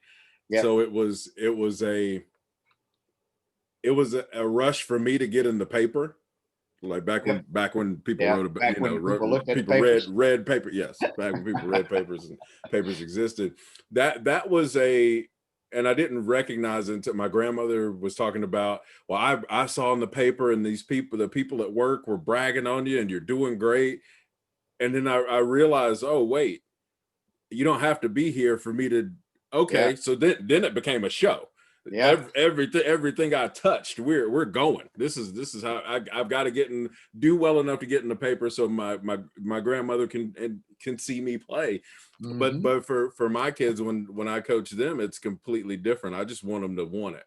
Speaker 2: Yep.
Speaker 1: So it was a rush for me to get in the paper. Like back when people wrote about, people read paper. Yes. Back when people read papers and papers existed. That was and I didn't recognize it until my grandmother was talking about, well, I saw in the paper and the people at work were bragging on you and you're doing great. And then I realized, oh, wait, you don't have to be here for me to, okay. Yeah. So then it became a show. Yeah. Everything I touched, we're going. This is how I've got to do well enough to get in the paper so my grandmother can see me play. Mm-hmm. But for my kids, when I coach them, it's completely different. I just want them to want it.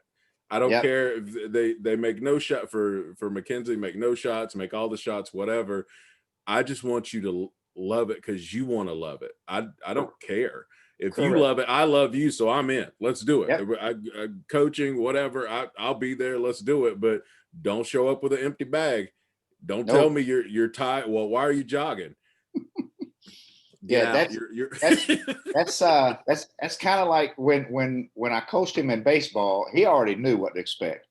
Speaker 1: I don't care if they make no shot for Mackenzie, make no shots, make all the shots, whatever. I just want you to love it because you want to love it. I don't care. If you love it, I love you, so I'm in. Let's do it. Yep. Coaching, whatever, I'll be there. Let's do it. But don't show up with an empty bag. Don't tell me you're tired. Well, why are you jogging?
Speaker 2: That's kind of like when I coached him in baseball, he already knew what to expect.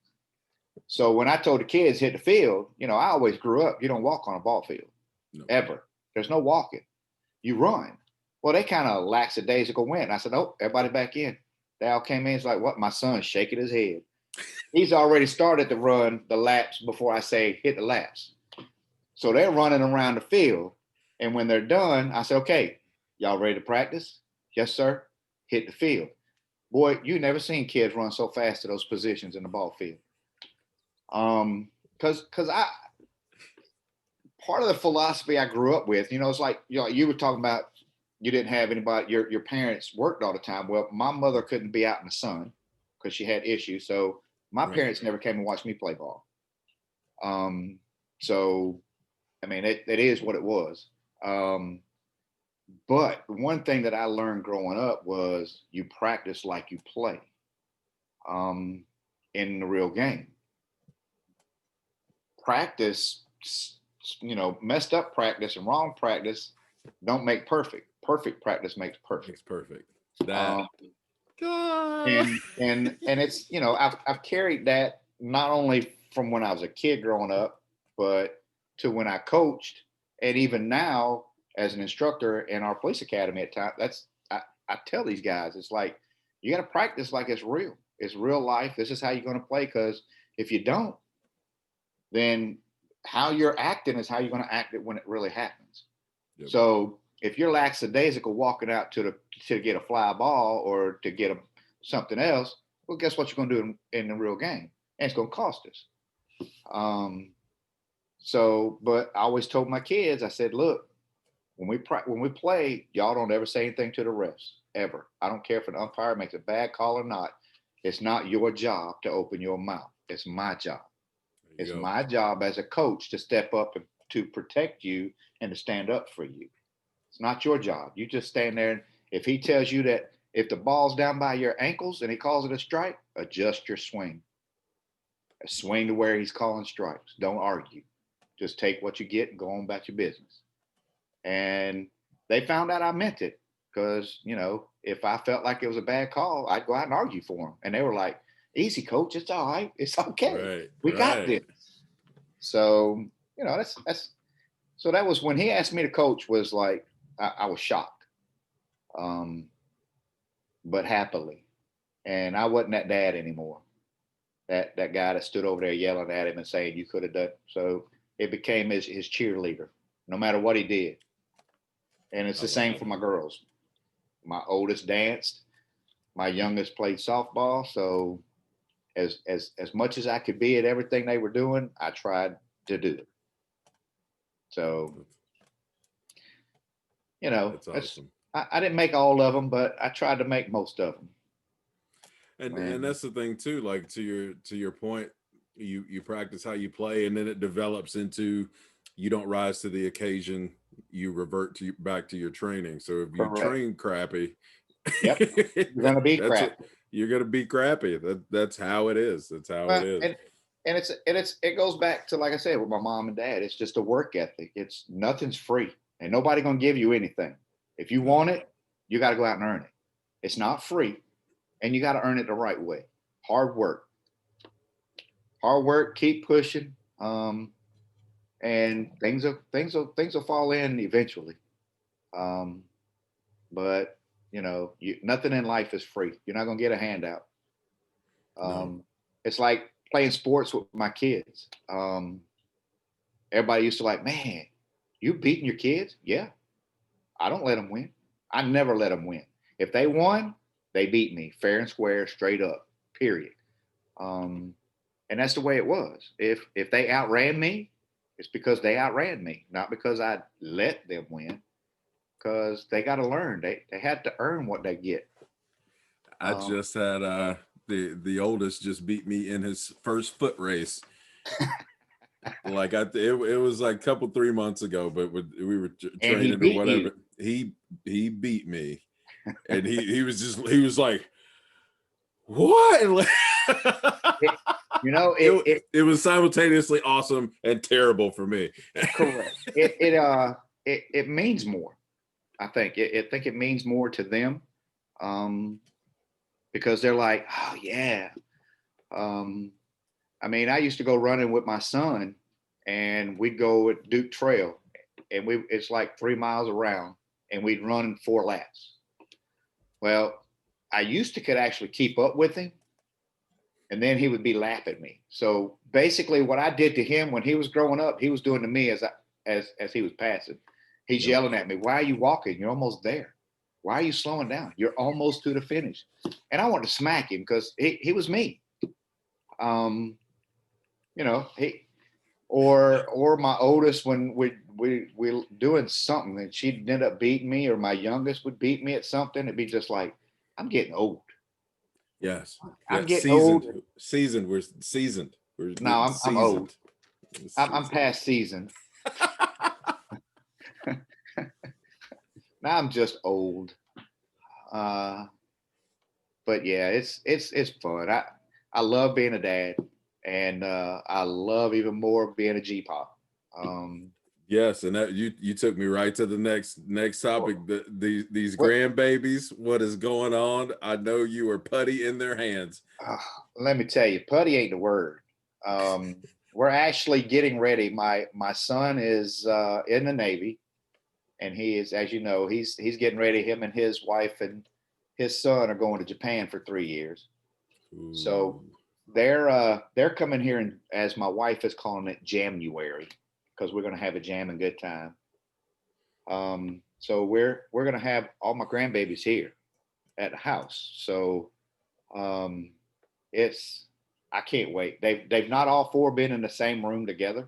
Speaker 2: So when I told the kids hit the field, I always grew up. You don't walk on a ball field ever. There's no walking. You run. Well, they kind of lackadaisical went. I said, "Oh, everybody back in." They all came in. It's like, what? My son's shaking his head. He's already started to run the laps before I say hit the laps. So they're running around the field. And when they're done, I said, "Okay, y'all ready to practice?" "Yes, sir." Hit the field. Boy, you never seen kids run so fast to those positions in the ball field. Because part of the philosophy I grew up with, it's like, you were talking about, you didn't have anybody, your parents worked all the time. Well, my mother couldn't be out in the sun because she had issues. So my parents never came and watched me play ball. So, I mean, it is what it was. But one thing that I learned growing up was you practice like you play in the real game. Practice, messed up practice and wrong practice don't make perfect. Perfect practice makes perfect.
Speaker 1: It's perfect.
Speaker 2: And it's, I've carried that not only from when I was a kid growing up, but to when I coached, and even now as an instructor in our police academy at times. I tell these guys, it's like, you got to practice like it's real. It's real life. This is how you're going to play. Because if you don't, then how you're acting is how you're going to act it when it really happens. Yep. So if you're lackadaisical walking out to get a fly ball or to get something else, well, guess what you're going to do in the real game? And it's going to cost us. But I always told my kids, I said, look, when we play, y'all don't ever say anything to the refs, ever. I don't care if an umpire makes a bad call or not. It's not your job to open your mouth. It's my job. It's my job as a coach to step up and to protect you and to stand up for you. It's not your job. You just stand there. And if he tells you that if the ball's down by your ankles and he calls it a strike, adjust your swing. A swing to where he's calling strikes. Don't argue. Just take what you get and go on about your business. And they found out I meant it because, if I felt like it was a bad call, I'd go out and argue for them. And they were like, "Easy, coach. It's all right. It's okay. We got this." So, so that was when he asked me to coach, was like, I was shocked. but happily. And I wasn't that dad anymore. That guy that stood over there yelling at him and saying you could have done. So it became his cheerleader, no matter what he did. And it's
Speaker 1: I
Speaker 2: the
Speaker 1: love
Speaker 2: same
Speaker 1: it.
Speaker 2: for my girls. My oldest danced, my youngest played softball. So as much as I could be at everything they were doing, I tried to do it. So
Speaker 1: That's awesome.
Speaker 2: I didn't make all of them, but I tried to make most of them.
Speaker 1: And
Speaker 2: And
Speaker 1: that's the thing too, like to your point, you practice how you play, and then it develops into you don't rise to the occasion, you revert to back to your training. So if you
Speaker 2: correct.
Speaker 1: train crappy,
Speaker 2: Yep. You're gonna be
Speaker 1: that's
Speaker 2: crap.
Speaker 1: what you're gonna be crappy. That's how it is. That's how it
Speaker 2: Well,
Speaker 1: is.
Speaker 2: and it goes back to like I said with my mom and dad. It's just a work ethic. It's nothing's free, and nobody gonna give you anything. If you
Speaker 1: No.
Speaker 2: want it, you got to go out and earn it. It's not free, and you got to earn it the right way. Hard work, hard work. Keep pushing, and things will fall in eventually. Um, but nothing in life is free. You're not gonna get a handout.
Speaker 1: No.
Speaker 2: It's like playing sports with my kids. Everybody used to like, man, you beating your kids? Yeah, I don't let them win. I never let them win. If they won, they beat me fair and square, straight up. Period. Um, and that's the way it was. If they outran me, it's because they outran me, not because I let them win. Because they got to learn. They had to earn what they get.
Speaker 1: I just had the oldest just beat me in his first foot race. Like it was like a couple 3 months ago, but we were
Speaker 2: And he
Speaker 1: training or
Speaker 2: beat you.
Speaker 1: whatever. He beat me, and he was like, what? And like,
Speaker 2: It, it
Speaker 1: it was simultaneously awesome and terrible for me.
Speaker 2: correct. It means more. I think it means more to them, um, because they're like, oh yeah. Um, I mean, I used to go running with my son, and we'd go at Duke Trail, and it's like 3 miles around, and we'd run 4 laps. Well, I used to could actually keep up with him, and then he would be lapping me. So basically, what I did to him when he was growing up, he was doing to me as he was passing. He's
Speaker 1: Yep.
Speaker 2: yelling at me, "Why are you walking? You're almost there. Why are you slowing down? You're almost to the finish." And I wanted to smack him because he was me. Um, he or my oldest when we doing something and she'd end up beating me, or my youngest would beat me at something. It'd be just like, I'm getting old.
Speaker 1: Yes.
Speaker 2: I'm
Speaker 1: Yeah.
Speaker 2: getting old.
Speaker 1: Seasoned. We're seasoned. We're
Speaker 2: No,
Speaker 1: getting
Speaker 2: I'm old.
Speaker 1: seasoned.
Speaker 2: I'm past season. Now I'm just old. Uh, but yeah, it's fun. I love being a dad, and I love even more being a G pop. Um,
Speaker 1: Yes, and that you took me right to the next topic. These
Speaker 2: what?
Speaker 1: grandbabies, what is going on? I know you are putty in their hands.
Speaker 2: Uh, Let me tell you, putty ain't the word. Um, we're actually getting ready. My son is in the Navy, and he is, as you know, he's getting ready. Him and his wife and his son are going to Japan for 3 years. So
Speaker 1: Ooh.
Speaker 2: they're coming here, and as my wife is calling it, January, because we're going to have a jam and good time. So we're going to have all my grandbabies here at the house. So um, it's I can't wait. They've not all four been in the same room together.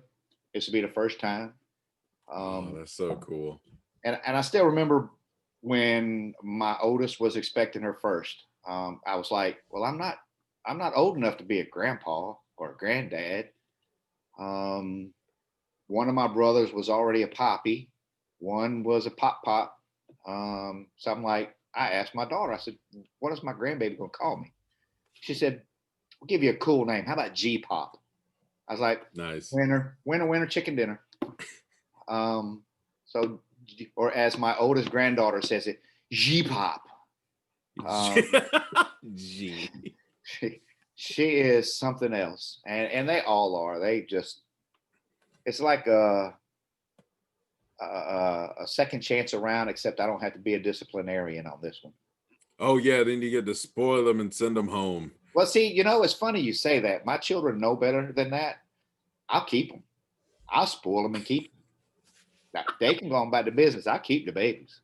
Speaker 2: This will be the first time.
Speaker 1: Oh,
Speaker 2: Um,
Speaker 1: that's so cool.
Speaker 2: and I still remember when my oldest was expecting her first. I was like, well, I'm not old enough to be a grandpa or a granddad. Um, One of my brothers was already a poppy. One was a pop pop. So I'm like, I asked my daughter, I said, what is my grandbaby gonna call me? She said, we'll give you a cool name. How about G Pop? I was like,
Speaker 1: Nice.
Speaker 2: winner, winner, winner, chicken dinner. Um, so, or as my oldest granddaughter says it, G Pop. Um,
Speaker 1: G.
Speaker 2: she is something else, and they all are. They just, it's like a second chance around, except I don't have to be a disciplinarian on this one.
Speaker 1: Oh yeah, then you get to spoil them and send them home.
Speaker 2: Well, see, it's funny you say that. My children know better than that. I'll keep them. I'll spoil them and keep them. Now, they can go on about the business. I keep the babies.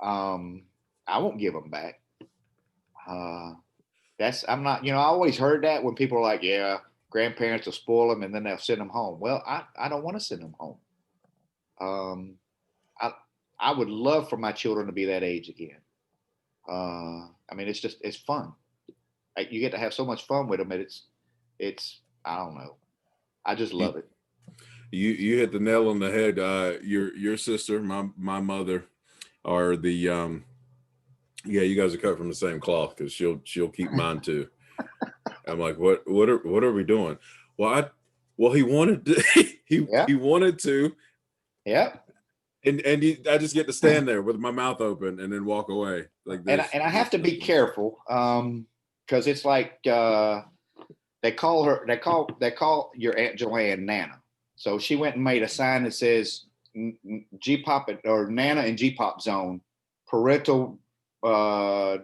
Speaker 2: Um, I won't give them back. Uh, I'm not. I always heard that when people are like, "Yeah, grandparents will spoil them and then they'll send them home." Well, I don't want to send them home. Um, I I would love for my children to be that age again. I mean, it's fun. Like, you get to have so much fun with them. It's I don't know. I just
Speaker 1: You
Speaker 2: love it.
Speaker 1: you hit the nail on the head. Your sister, my mother, are the yeah, you guys are cut from the same cloth because she'll keep mine too. I'm like, what are we doing? Well, well, he wanted to,
Speaker 2: Yeah,
Speaker 1: he wanted to,
Speaker 2: yeah.
Speaker 1: I just get to stand there with my mouth open and then walk away. Like
Speaker 2: And I have to be
Speaker 1: nothing.
Speaker 2: careful because it's like they call your Aunt Joanne Nana. So she went and made a sign that says G-pop or Nana and G-pop zone parental or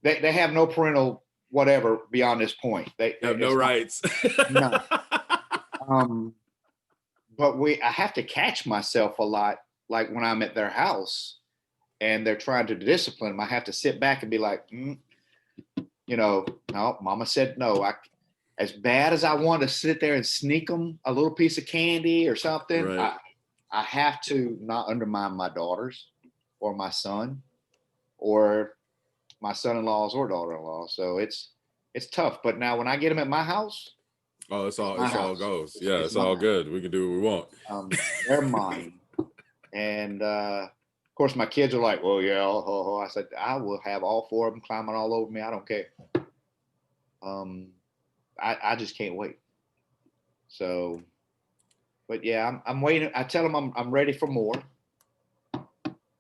Speaker 2: they have no parental whatever beyond this point.
Speaker 1: Have no
Speaker 2: It's not
Speaker 1: rights.
Speaker 2: none. Um, but I have to catch myself a lot, like when I'm at their house and they're trying to discipline them. I have to sit back and be like, no, Mama said no. As bad as I want to sit there and sneak them a little piece of candy or something,
Speaker 1: Right.
Speaker 2: I have to not undermine my daughters or my son or my son-in-laws or daughter-in-law. So it's tough. But now when I get them at my house,
Speaker 1: Oh,
Speaker 2: it's my
Speaker 1: it's all
Speaker 2: house.
Speaker 1: goes. Yeah,
Speaker 2: It's
Speaker 1: it's
Speaker 2: my
Speaker 1: all
Speaker 2: house.
Speaker 1: good. We can do what we want.
Speaker 2: They're mine. And of course, my kids are like, "Oh yeah." I said, "I will have all four of them climbing all over me. I don't care." Um, I just can't wait. So, but yeah, I'm waiting. I tell them I'm ready for more.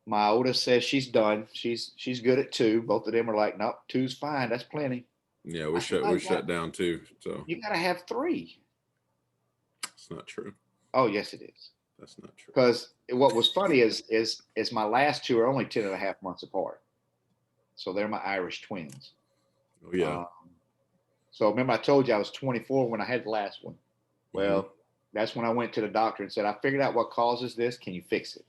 Speaker 2: My oldest says she's done. She's good at two. Both of them are like, "Nope, two's fine. That's plenty."
Speaker 1: Yeah,
Speaker 2: I said, "No,
Speaker 1: we're shut down too. So
Speaker 2: you gotta have three."
Speaker 1: it's not true.
Speaker 2: Oh yes, it is.
Speaker 1: That's not true.
Speaker 2: Because what was funny is my last two are only 10.5 months apart. So they're my Irish twins.
Speaker 1: Oh yeah.
Speaker 2: Um, so remember I told you I was 24 when I had the last one.
Speaker 1: Mm-hmm.
Speaker 2: Well, that's when I went to the doctor and said, I figured out what causes this. Can you fix it?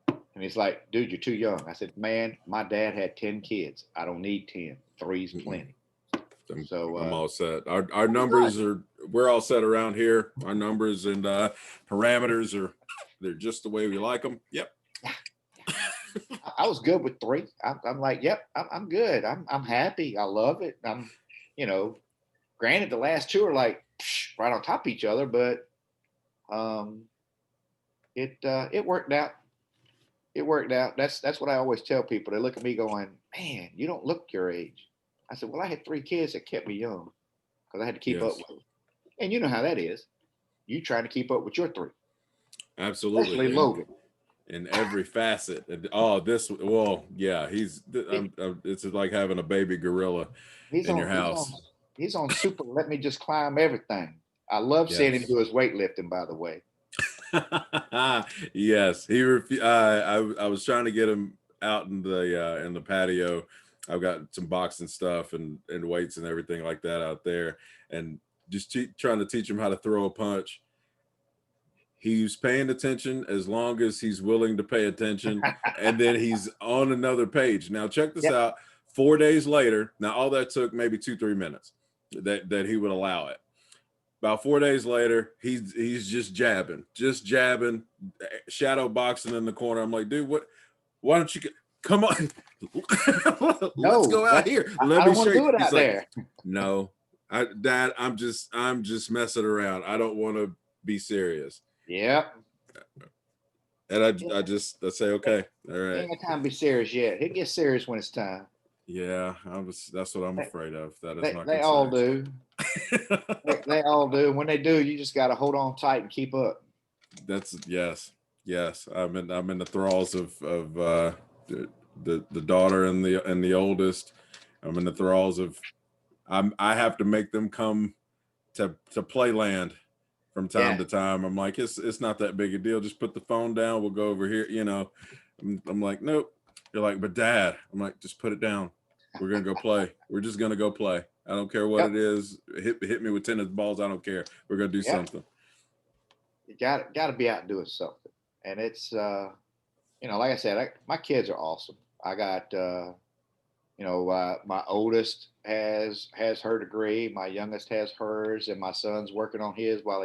Speaker 2: And he's like, dude, you're too young. I said, man, my dad had 10 kids. I don't need 10. Three's plenty.
Speaker 1: I'm all set. Our
Speaker 2: Oh,
Speaker 1: numbers we're all set around here. Our numbers and parameters they're just the way we like them. Yep.
Speaker 2: I was good with three. I'm like, yep, I'm good. I'm happy. I love it. Granted, the last two are like right on top of each other, but um, it worked out. It worked out. That's what I always tell people. They look at me going, man, you don't look your age. I said, well, I had three kids that kept me young because I had to keep up
Speaker 1: Yes.
Speaker 2: with them. And you know how that is. You trying to keep up with your three, especially
Speaker 1: Absolutely.
Speaker 2: Logan.
Speaker 1: In every facet. Yeah, it's like having a baby gorilla
Speaker 2: He's
Speaker 1: in your
Speaker 2: on he's on
Speaker 1: house.
Speaker 2: he's on super. Let me just climb everything. I love seeing him
Speaker 1: Yes.
Speaker 2: do his weightlifting. By the way,
Speaker 1: Yes, I was trying to get him out in the patio. I've got some boxing stuff and weights and everything like that out there, and just trying to teach him how to throw a punch. He's paying attention as long as he's willing to pay attention, and then he's on another page. Now check this
Speaker 2: yep.
Speaker 1: out. 4 days later, now all that took maybe 2-3 minutes that he would allow it. About 4 days later, he's just jabbing, shadow boxing in the corner. I'm like, dude, what? Why don't you come on? Let's
Speaker 2: No,
Speaker 1: go out here.
Speaker 2: I
Speaker 1: Let me
Speaker 2: don't
Speaker 1: show
Speaker 2: want to do
Speaker 1: you.
Speaker 2: it
Speaker 1: He's
Speaker 2: out
Speaker 1: like,
Speaker 2: there.
Speaker 1: no, Dad, I'm just messing around. I don't want to be serious.
Speaker 2: Yep.
Speaker 1: And I say, okay, all
Speaker 2: He
Speaker 1: right.
Speaker 2: ain't got time to be serious yet. He'll get serious when it's time.
Speaker 1: Yeah, that's what I'm afraid of. That is not
Speaker 2: They
Speaker 1: good
Speaker 2: all
Speaker 1: serious.
Speaker 2: do. They all do. When they do, you just got to hold on tight and keep up.
Speaker 1: That's yes. I'm in the thralls of the daughter and the oldest. I'm in the thralls of I have to make them come to playland from time
Speaker 2: Yeah.
Speaker 1: to time. I'm like, it's not that big a deal. Just put the phone down. We'll go over here. I'm like, nope. You're like, but Dad, I'm like, just put it down. We're gonna go play. We're just gonna go play. I don't care what
Speaker 2: Yep.
Speaker 1: it is. Hit me with tennis balls. I don't care. We're gonna do
Speaker 2: Yep.
Speaker 1: something.
Speaker 2: You got to be out doing something. And it's like I said, my kids are awesome. I got my oldest has her degree, my youngest has hers, and my son's working on his while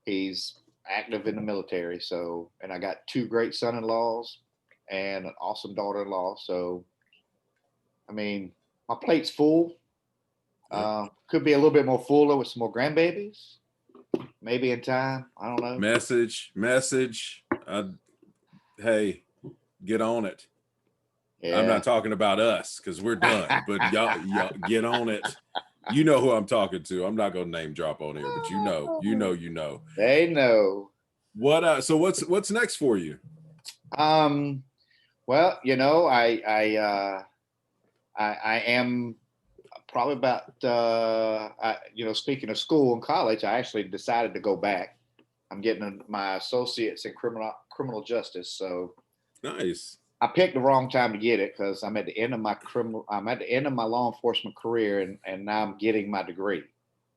Speaker 2: he's active in the military. So, and I got two great son-in-laws and an awesome daughter-in-law. So, I mean, my plate's full. Could be a little bit more fuller with some more grandbabies, maybe in time. I don't know.
Speaker 1: Message. Hey, get on it.
Speaker 2: Yeah.
Speaker 1: I'm not talking about us because we're done, but y'all get on it. You know who I'm talking to. I'm not gonna name drop on here, but you know.
Speaker 2: They know.
Speaker 1: What? So what's next for you?
Speaker 2: Well, I am probably about speaking of school and college, I actually decided to go back. I'm getting my associates in criminal justice. So
Speaker 1: Nice.
Speaker 2: I picked the wrong time to get it because I'm at the end of my law enforcement career, and now I'm getting my degree.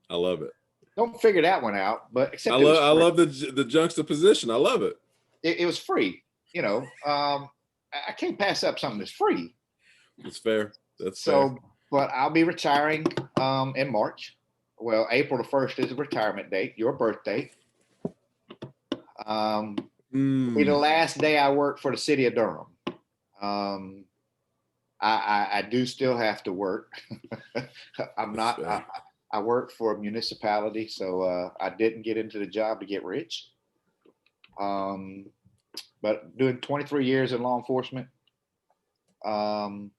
Speaker 1: I love it.
Speaker 2: Don't figure that one out, but
Speaker 1: I love the juxtaposition. I love it.
Speaker 2: It was free. I can't pass up something that's free.
Speaker 1: It's fair. That's
Speaker 2: so.
Speaker 1: Fair.
Speaker 2: But I'll be retiring in March. Well, April the 1st is the retirement date. Your birthday. Be the last day I work for the city of Durham. I do still have to work. I'm not. I work for a municipality, so I didn't get into the job to get rich. But doing 23 years in law enforcement, and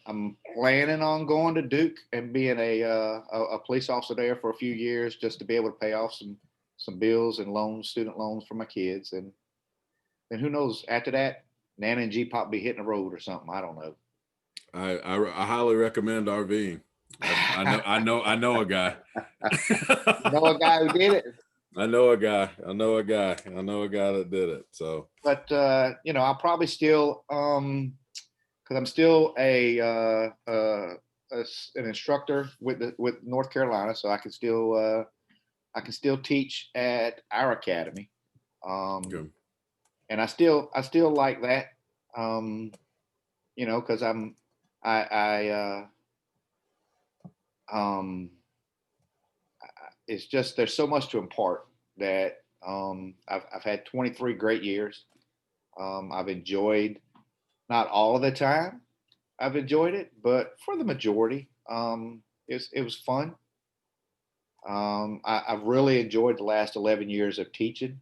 Speaker 2: I'm planning on going to Duke and being a police officer there for a few years, just to be able to pay off some bills and loans, student loans for my kids, and who knows, after that, Nana and G-Pop be hitting the road or something. I don't know.
Speaker 1: I highly recommend RVing. I know a guy.
Speaker 2: You know a guy who did it?
Speaker 1: I know a guy that did it. So,
Speaker 2: but I'll probably still because I'm still an instructor with North Carolina, so I can still teach at our academy.
Speaker 1: good.
Speaker 2: And I still like that, because it's just, there's so much to impart that I've had 23 great years. I've enjoyed, not all of the time I've enjoyed it, but for the majority, it was fun. I've really enjoyed the last 11 years of teaching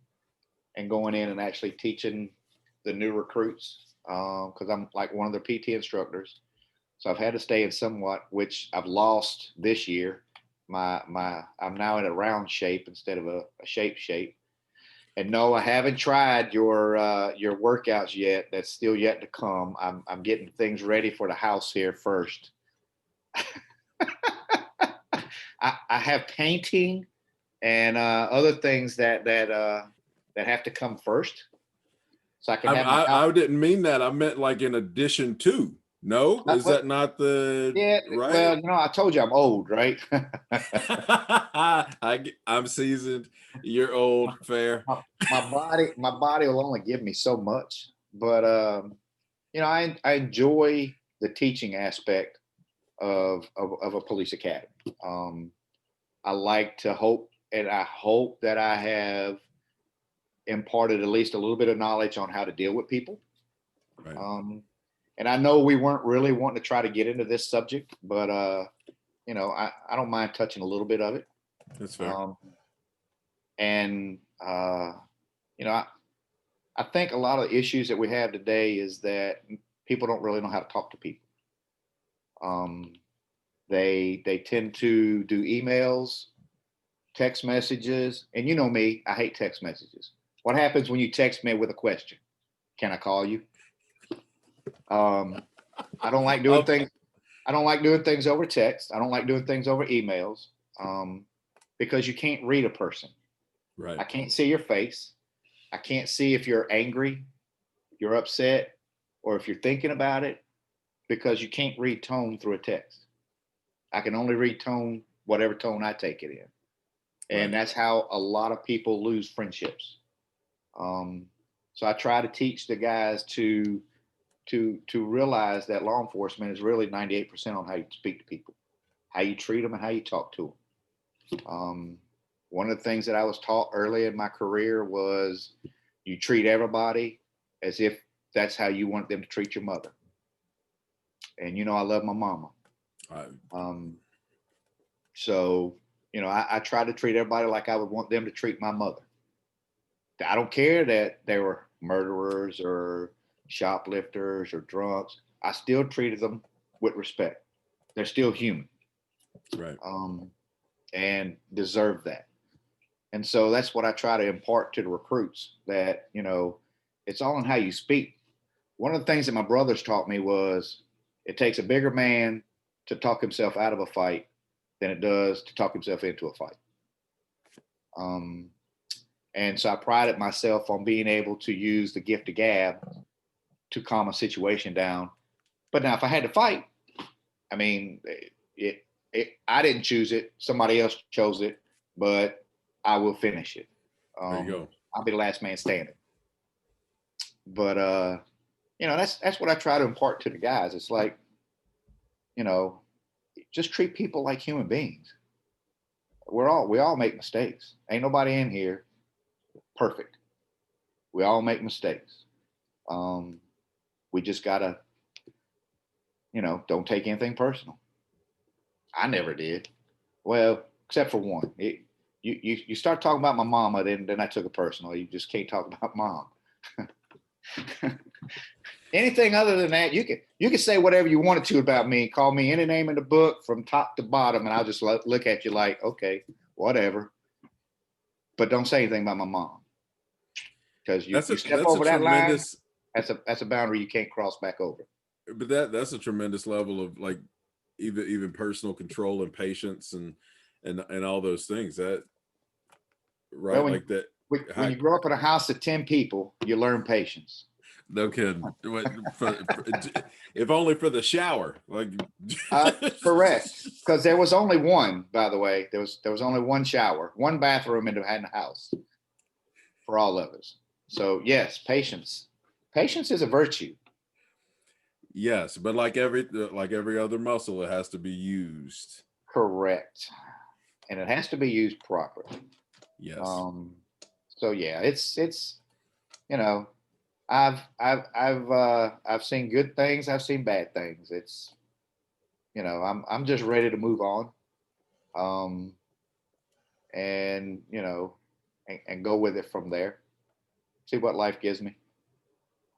Speaker 2: and going in and actually teaching the new recruits, because I'm like one of their PT instructors. So I've had to stay in somewhat, which I've lost this year. I'm now in a round shape instead of a shape. And no, I haven't tried your workouts yet. That's still yet to come. I'm getting things ready for the house here first. I have painting and other things that have to come first. So I can have.
Speaker 1: I didn't mean that. I meant like in addition to. No, is that not the right?
Speaker 2: Well, I told you I'm old, right?
Speaker 1: I'm seasoned. You're old. Fair.
Speaker 2: My body will only give me so much, but I enjoy the teaching aspect of a police academy. I like to hope, and I hope that I have imparted at least a little bit of knowledge on how to deal with people. Right. And I know we weren't really wanting to try to get into this subject, but I don't mind touching a little bit of it.
Speaker 1: That's fair.
Speaker 2: I think a lot of the issues that we have today is that people don't really know how to talk to people. They tend to do emails, text messages, and you know me, I hate text messages. What happens when you text me with a question? Can I call you? I don't like doing things. I don't like doing things over text. I don't like doing things over emails, because you can't read a person.
Speaker 1: Right.
Speaker 2: I can't see your face. I can't see if you're angry you're upset, or if you're thinking about it, because you can't read tone through a text. I can only read tone, whatever tone I take it in. And
Speaker 1: Right.
Speaker 2: that's how a lot of people lose friendships. So I try to teach the guys to realize that law enforcement is really 98% on how you speak to people, how you treat them, and how you talk to them. One of the things that I was taught early in my career was you treat everybody as if that's how you want them to treat your mother. And I love my mama.
Speaker 1: I,
Speaker 2: Um, so I try to treat everybody like I would want them to treat my mother. I don't care that they were murderers or shoplifters or drunks. I still treated them with respect. They're still human,
Speaker 1: right.
Speaker 2: and deserve that. And so that's what I try to impart to the recruits, that, it's all in how you speak. One of the things that my brothers taught me was it takes a bigger man to talk himself out of a fight than it does to talk himself into a fight. And so I prided myself on being able to use the gift of gab to calm a situation down. But now, if I had to fight, I mean, I didn't choose it. Somebody else chose it, but I will finish it.
Speaker 1: There you go.
Speaker 2: I'll be the last man standing. But that's what I try to impart to the guys. It's like, just treat people like human beings. We all make mistakes. Ain't nobody in here perfect. We all make mistakes. We just gotta, don't take anything personal. I never did. Well, except for one. You start talking about my mama, then I took it personal. You just can't talk about mom. Anything other than that, you can say whatever you wanted to about me. Call me any name in the book from top to bottom, and I'll just look at you like, okay, whatever. But don't say anything about my mom, because you step over that line. That's a boundary you can't cross back over.
Speaker 1: But that's a tremendous level of, like, even personal control and patience and all those things. That right,
Speaker 2: Well,
Speaker 1: like that.
Speaker 2: When you grow up in a house of 10 people, you learn patience.
Speaker 1: No kidding. If only for the shower. Like
Speaker 2: correct, because there was only one. By the way, there was only one shower, one bathroom in the house for all of us. So yes, patience. Patience is a virtue.
Speaker 1: Yes, but like every other muscle, it has to be used.
Speaker 2: Correct, and it has to be used properly.
Speaker 1: Yes.
Speaker 2: So yeah, it's I've seen good things. I've seen bad things. It's I'm just ready to move on, and and go with it from there. See what life gives me,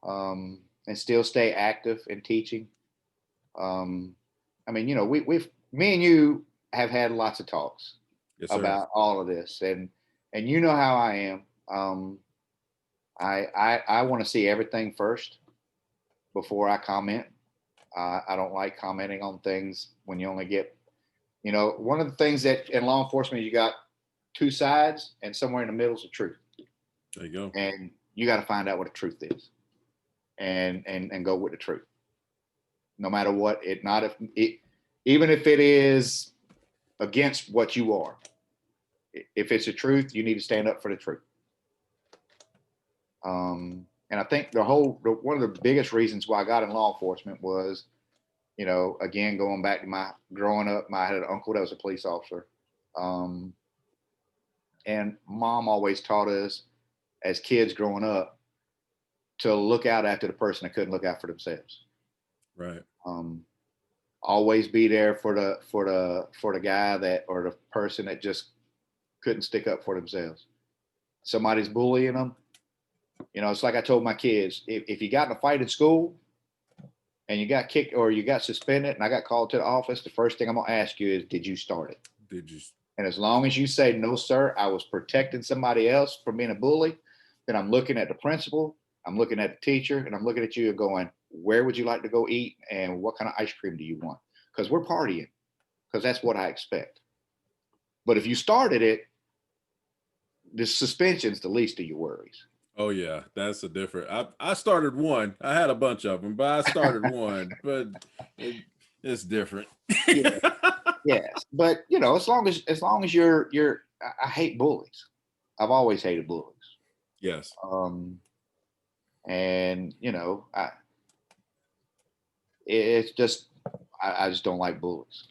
Speaker 2: and still stay active in teaching. I mean, me and you have had lots of talks
Speaker 1: Yes, sir.
Speaker 2: about all of this, and you know how I am. I want to see everything first before I comment. I don't like commenting on things when you only get, one of the things that in law enforcement, you got two sides, and somewhere in the middle is the truth.
Speaker 1: There you go.
Speaker 2: And you got to find out what the truth is, and go with the truth, no matter what. Even if it is against what you are. If it's the truth, you need to stand up for the truth. And I think one of the biggest reasons why I got in law enforcement was, again, going back to my growing up, I had an uncle that was a police officer. And mom always taught us as kids growing up to look out after the person that couldn't look out for themselves.
Speaker 1: Right.
Speaker 2: Always be there for the guy or the person that just couldn't stick up for themselves. Somebody's bullying them. It's like I told my kids, if you got in a fight in school and you got kicked or you got suspended and I got called to the office, the first thing I'm going to ask you is, did you start it?
Speaker 1: Did you?
Speaker 2: And as long as you say, no, sir, I was protecting somebody else from being a bully, then I'm looking at the principal, I'm looking at the teacher, and I'm looking at you and going, where would you like to go eat? And what kind of ice cream do you want? Because we're partying, because that's what I expect. But if you started it, the suspension's the least of your worries.
Speaker 1: Oh yeah, that's a different. I started one. I had a bunch of them, but I started one. But it, it's different.
Speaker 2: Yeah, yes. But you know, as long as I hate bullies. I've always hated bullies.
Speaker 1: Yes,
Speaker 2: Um, and you know, it's just I just don't like bullies.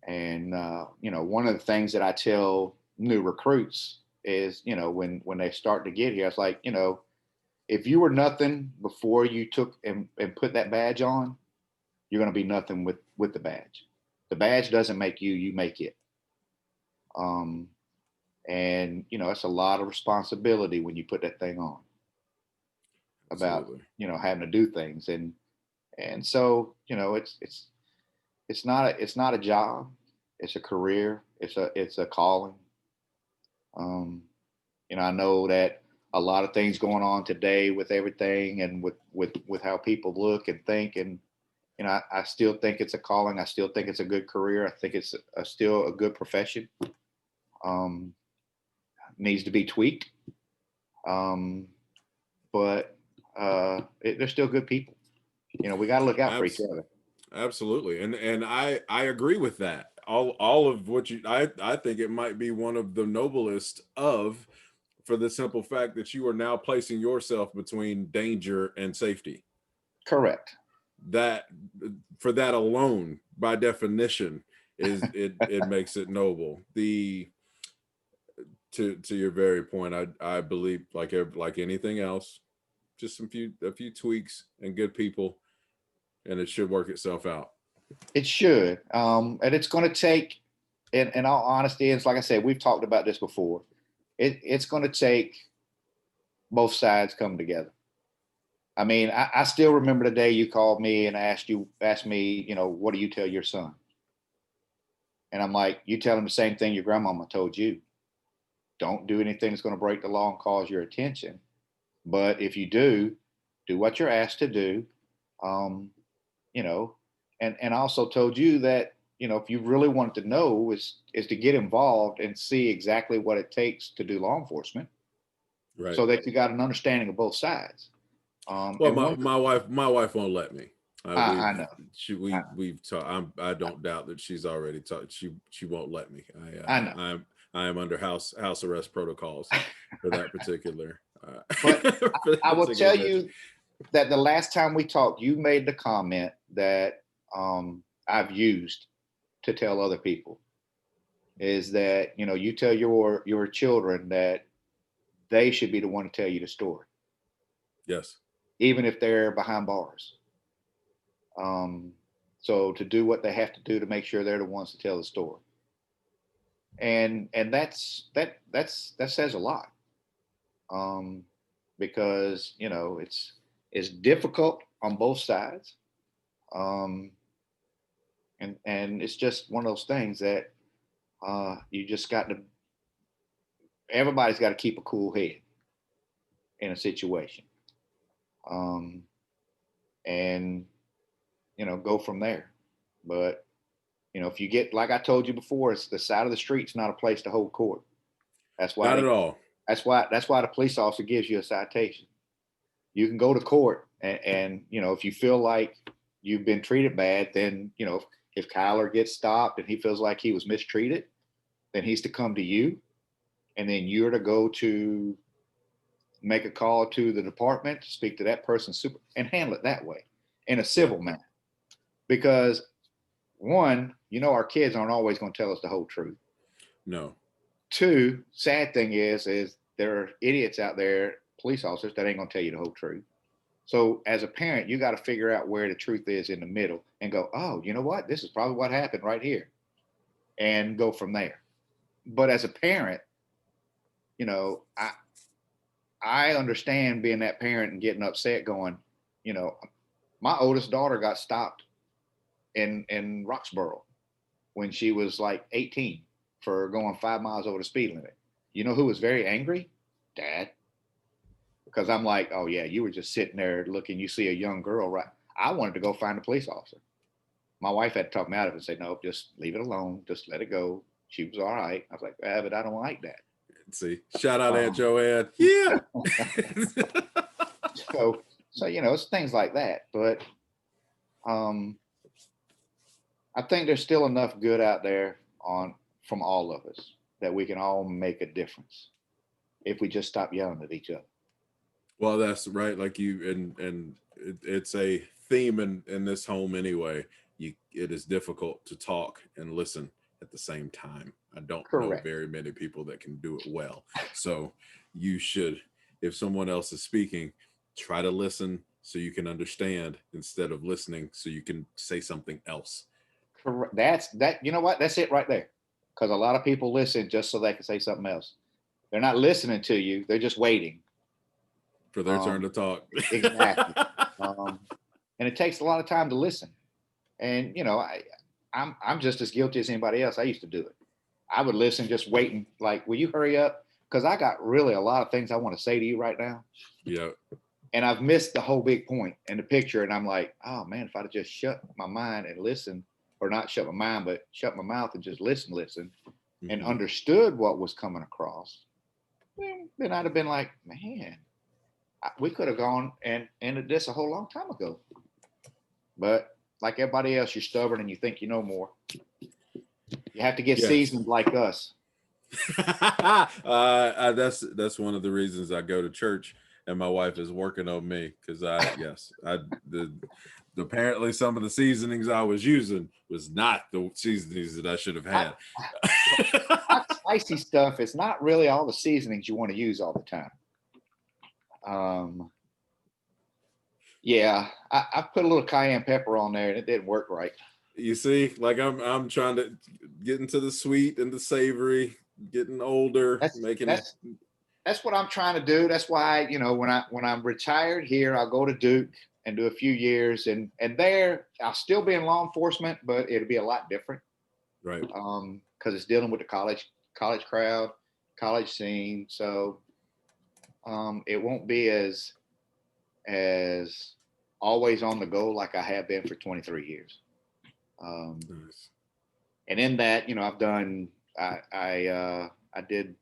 Speaker 2: And you know, one of the things that I tell new recruits is, you know, when they start to get here, it's like, you know, if you were nothing before you took and put that badge on, you're going to be nothing with the badge. The badge doesn't make you; you make it. Um, and you know, it's a lot of responsibility when you put that thing on about,
Speaker 1: absolutely.
Speaker 2: you know, having to do things. And so, you know, it's not a job, it's a career, it's a calling. um you know, I know that a lot of things going on today with everything and with how people look and think. And you know, I still think it's a calling. I still think it's a good career. I think it's still a good profession. um Needs to be tweaked. um but they're still good people. You know, we got to look out for each
Speaker 1: Abs-
Speaker 2: other.
Speaker 1: Absolutely, and I agree with that. All of what you I think it might be one of the noblest of, for the simple fact that you are now placing yourself between danger and safety.
Speaker 2: Correct.
Speaker 1: That, for that alone, by definition, is it makes it noble. The to your very point, I believe, like anything else, just a few tweaks and good people, and it should work itself out.
Speaker 2: It should. And it's going to take, in all honesty, it's like I said, we've talked about this before. It's going to take both sides coming together. I mean, I still remember the day you called me and asked me, you know, what do you tell your son? And I'm like, you tell him the same thing your grandmama told you. Don't do anything that's going to break the law and cause your attention. But if you do what you're asked to do. Um, you know, and I also told you that, you know, if you really wanted to know, is to get involved and see exactly what it takes to do law enforcement,
Speaker 1: Right.
Speaker 2: so that you got an understanding of both sides.
Speaker 1: Well,
Speaker 2: And one,
Speaker 1: my wife won't let me.
Speaker 2: I know, I,
Speaker 1: We've talked. I don't doubt that she's already talked. She won't let me.
Speaker 2: I know.
Speaker 1: I am under house arrest protocols for that particular
Speaker 2: But
Speaker 1: for that
Speaker 2: I will
Speaker 1: particular
Speaker 2: tell
Speaker 1: venture.
Speaker 2: you that the last time we talked, you made the comment that I've used to tell other people, is that, you know, you tell your children that they should be the one to tell you the story,
Speaker 1: Yes,
Speaker 2: even if they're behind bars. Um, so to do what they have to do to make sure they're the ones to tell the story. And that says a lot. Um, because, you know, it's difficult on both sides. Um, and it's just one of those things that you just got to, everybody's got to keep a cool head in a situation. Um, and you know, go from there. But you know, if you get, like I told you before, it's the side of the street's not a place to hold court. That's why
Speaker 1: not at
Speaker 2: they.
Speaker 1: all.
Speaker 2: That's why the police officer gives you a citation. You can go to court, and you know, if you feel like you've been treated bad, then you know, if Kyler gets stopped and he feels like he was mistreated, then he's to come to you, and then you're to go to make a call to the department to speak to that person's super and handle it that way in a
Speaker 1: Yeah.
Speaker 2: civil manner. Because one, you know, our kids aren't always going to tell us the whole truth.
Speaker 1: No.
Speaker 2: Two, sad thing is there are idiots out there, police officers, that ain't going to tell you the whole truth. So as a parent, you got to figure out where the truth is in the middle and go, oh, you know what? This is probably what happened right here, and go from there. But as a parent, you know, I understand being that parent and getting upset, going, you know, my oldest daughter got stopped in Roxborough when she was like 18 for going 5 miles over the speed limit. You know who was very angry? Dad. Because I'm like, oh yeah, you were just sitting there looking, you see a young girl, right? I wanted to go find a police officer. My wife had to talk me out of it and say, no, just leave it alone. Just let it go. She was all right. I was like, but I don't like that.
Speaker 1: See, shout out Aunt Joanne. Yeah.
Speaker 2: So it's things like that. But I think there's still enough good out there from all of us that we can all make a difference if we just stop yelling at each other.
Speaker 1: Well, that's right. Like it's a theme in this home anyway. It is difficult to talk and listen at the same time. I don't know
Speaker 2: Correct.
Speaker 1: very many people that can do it well. So you should, if someone else is speaking, try to listen so you can understand instead of listening so you can say something else.
Speaker 2: Correct. That. You know what? That's it right there. Because a lot of people listen just so they can say something else. They're not listening to you. They're just waiting.
Speaker 1: For their turn to talk.
Speaker 2: Exactly. And it takes a lot of time to listen. And I'm just as guilty as anybody else. I used to do it. I would listen, just waiting, like, will you hurry up? Because I got really a lot of things I want to say to you right now.
Speaker 1: Yeah.
Speaker 2: And I've missed the whole big point in the picture. And I'm like, oh man, if I'd have just shut my mind and listened, or not shut my mind, but shut my mouth and just listen, and understood what was coming across, then I'd have been like, man, we could have gone and ended this a whole long time ago. But like everybody else, you're stubborn and you think you know more. You have to get seasoned like us.
Speaker 1: That's one of the reasons I go to church, and my wife is working on me because apparently some of the seasonings I was using was not the seasonings that I should have had.
Speaker 2: Hot, spicy stuff is not really all the seasonings you want to use all the time. Yeah, I put a little cayenne pepper on there and it didn't work right.
Speaker 1: You see, like I'm trying to get into the sweet and the savory, getting older,
Speaker 2: that's what I'm trying to do. That's why, when I'm retired here, I'll go to Duke and do a few years, and there I'll still be in law enforcement, but it'll be a lot different.
Speaker 1: Right.
Speaker 2: Because it's dealing with the college crowd, college scene. So it won't be as always on the go like I have been for 23 years. Nice. And in that, I've done I did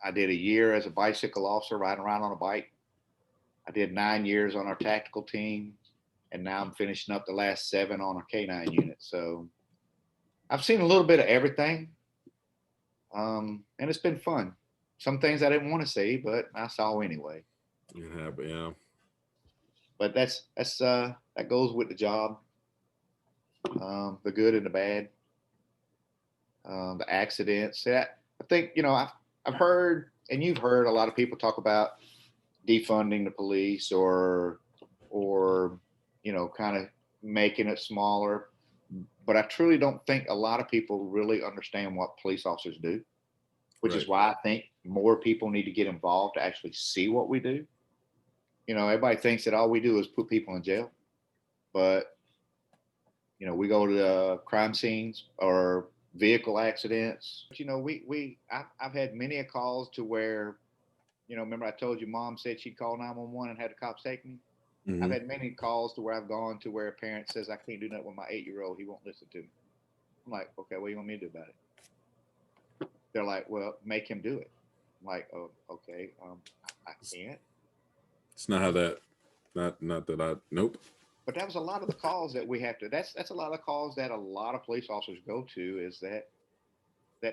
Speaker 2: a year as a bicycle officer riding around on a bike. I did 9 years on our tactical team, and now I'm finishing up the last 7 on our K9 unit. So I've seen a little bit of everything, and it's been fun. Some things I didn't want to see, but I saw anyway.
Speaker 1: Yeah.
Speaker 2: But that goes with the job, the good and the bad, the accidents. I think I've heard, and you've heard a lot of people talk about defunding the police or kind of making it smaller. But I truly don't think a lot of people really understand what police officers do, which is why I think more people need to get involved to actually see what we do. Everybody thinks that all we do is put people in jail, but we go to the crime scenes or vehicle accidents. I've had many calls to where, remember I told you mom said she'd call 911 and had the cops take me. Mm-hmm. I've had many calls to where I've gone to where a parent says I can't do nothing with my 8-year-old. He won't listen to me. I'm like, okay, what do you want me to do about it? They're like, well, make him do it. I'm like, oh, okay, I can't.
Speaker 1: It's not how that. Not that I. Nope.
Speaker 2: But that was a lot of the calls that we have to. That's a lot of calls that a lot of police officers go to. Is that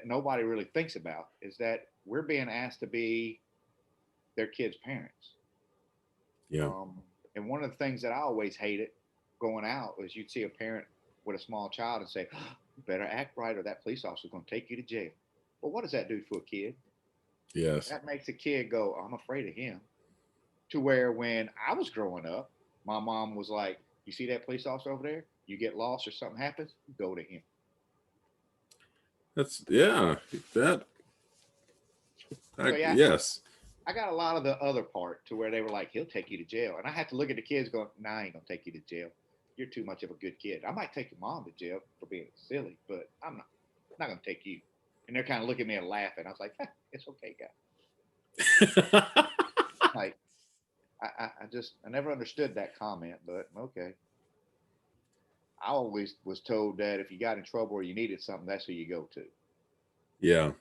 Speaker 2: nobody really thinks about? Is that we're being asked to be their kids' parents.
Speaker 1: Yeah.
Speaker 2: And one of the things that I always hated going out was you'd see a parent with a small child and say, oh, "You better act right, or that police officer is going to take you to jail." Well, what does that do for a kid?
Speaker 1: Yes.
Speaker 2: That makes a kid go, "I'm afraid of him." To where when I was growing up, my mom was like, "You see that police officer over there? You get lost or something happens, go to him." Yes. I got a lot of the other part to where they were like, "He'll take you to jail," and I had to look at the kids going, "Nah, I ain't gonna take you to jail. You're too much of a good kid. I might take your mom to jail for being silly, but I'm not gonna take you." And they're kind of looking at me and laughing. I was like, "It's okay, guy." Like, I never understood that comment, but okay. I always was told that if you got in trouble or you needed something, that's who you go to.
Speaker 1: Yeah.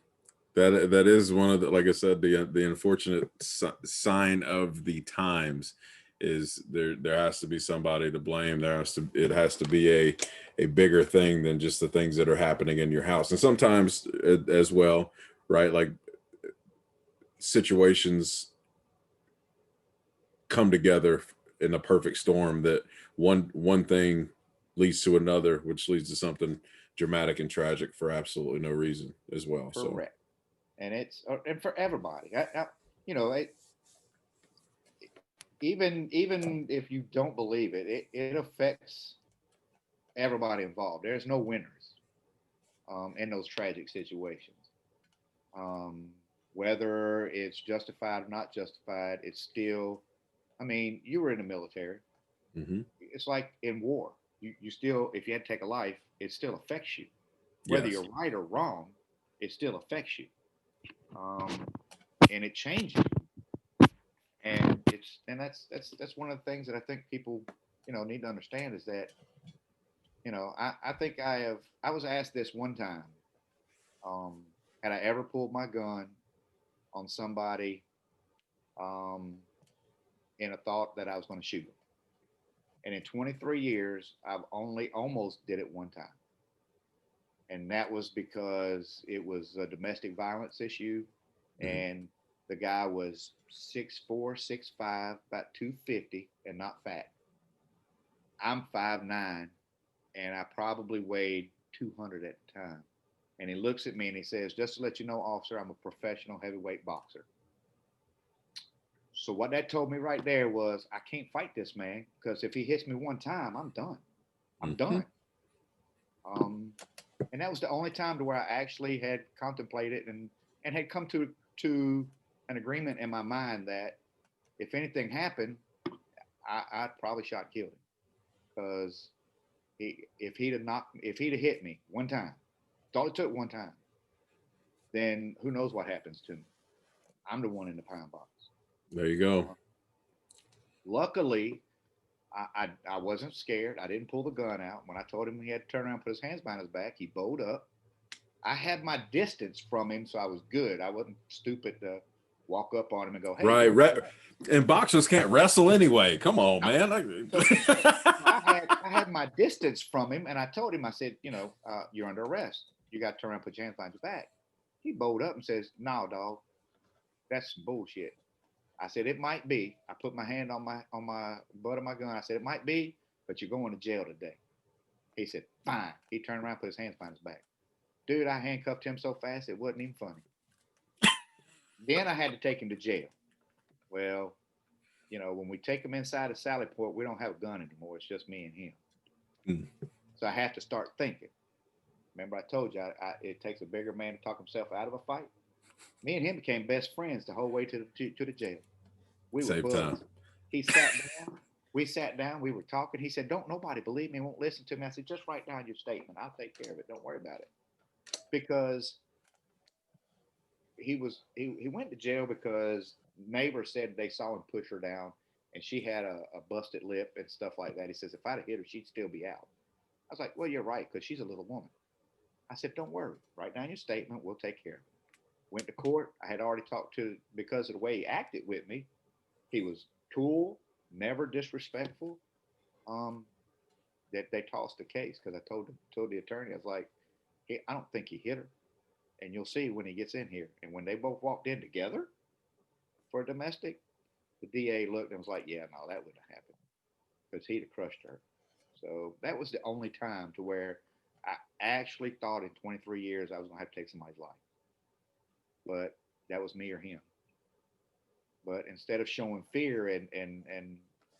Speaker 1: That is one of the, like I said, the unfortunate sign of the times is there has to be somebody to blame. It has to be a bigger thing than just the things that are happening in your house. And sometimes as well, right? Like situations come together in a perfect storm that one thing leads to another, which leads to something dramatic and tragic for absolutely no reason as well. So
Speaker 2: Correct. And it's and for everybody. You know, even if you don't believe it, it affects everybody involved. There's no winners in those tragic situations. Um, Whether it's justified or not justified, it's still. I mean, you were in the military.
Speaker 1: mhm.
Speaker 2: It's like in war. You still, if you had to take a life, it still affects you. Whether
Speaker 1: Yes.
Speaker 2: you're right or wrong, it still affects you, um, and it changes and that's one of the things that I think people need to understand is that I think I was asked this one time, um, had I ever pulled my gun on somebody um, in a thought that I was going to shoot them, and in 23 years I've only almost did it one time, and that was because it was a domestic violence issue,
Speaker 1: Mhm.
Speaker 2: and the guy was 6'4", 6'5", about 250, and not fat. I'm 5'9", and I probably weighed 200 at the time. And he looks at me and he says, "Just to let you know, officer, I'm a professional heavyweight boxer." So what that told me right there was I can't fight this man because if he hits me one time, I'm done. I'm
Speaker 1: Mhm.
Speaker 2: done. Um, and that was the only time to where I actually had contemplated and had come to an agreement in my mind that if anything happened, I'd probably shot and killed him because if he'd have hit me one time, all it took one time, then who knows what happens to me? I'm the one in the pine box.
Speaker 1: There you go.
Speaker 2: Uh, Luckily, I wasn't scared. I didn't pull the gun out. When I told him he had to turn around and put his hands behind his back, he bowed up. I had my distance from him, so I was good. I wasn't stupid to walk up on him and go, "Hey,
Speaker 1: Right.
Speaker 2: you're under arrest."
Speaker 1: And boxers can't wrestle anyway. Come on,
Speaker 2: No.
Speaker 1: man.
Speaker 2: So I had my distance from him, and I told him, I said, "You're under arrest. You got to turn around and put your hands behind your back." He bowed up and says, "No, dog, that's some bullshit." I said, "It might be." I put my hand on my butt of my gun. I said, "It might be, but you're going to jail today." He said, "Fine." He turned around, put his hands behind his back. Dude, I handcuffed him so fast it wasn't even funny. Then I had to take him to jail. Well, when we take him inside of Sallyport, we don't have a gun anymore. It's just me and him.
Speaker 1: Mm.
Speaker 2: So I have to start thinking. Remember, I told you it takes a bigger man to talk himself out of a fight. Me and him became best friends the whole way to the jail. We were
Speaker 1: Save time.
Speaker 2: buds. He sat down. We sat down. We were talking. He said, "Don't nobody believe me. Won't listen to me." I said, "Just write down your statement. I'll take care of it. Don't worry about it." Because he went to jail because neighbors said they saw him push her down, and she had a busted lip and stuff like that. He says, "If I'd have hit her, she'd still be out." I was like, "Well, you're right, because she's a little woman." I said, "Don't worry. Write down your statement. We'll take care of it." Went to court. I had already talked to, because of the way he acted with me, he was cool, never disrespectful. Um, that they tossed the case because I told the attorney, I was like, "Hey, I don't think he hit her, and you'll see when he gets in here." And when they both walked in together for a domestic, the DA looked and was like, "Yeah, no, that wouldn't have happened because he'd have crushed her." So that was the only time to where I actually thought in 23 years I was gonna have to take somebody's life, but that was me or him. But instead of showing fear and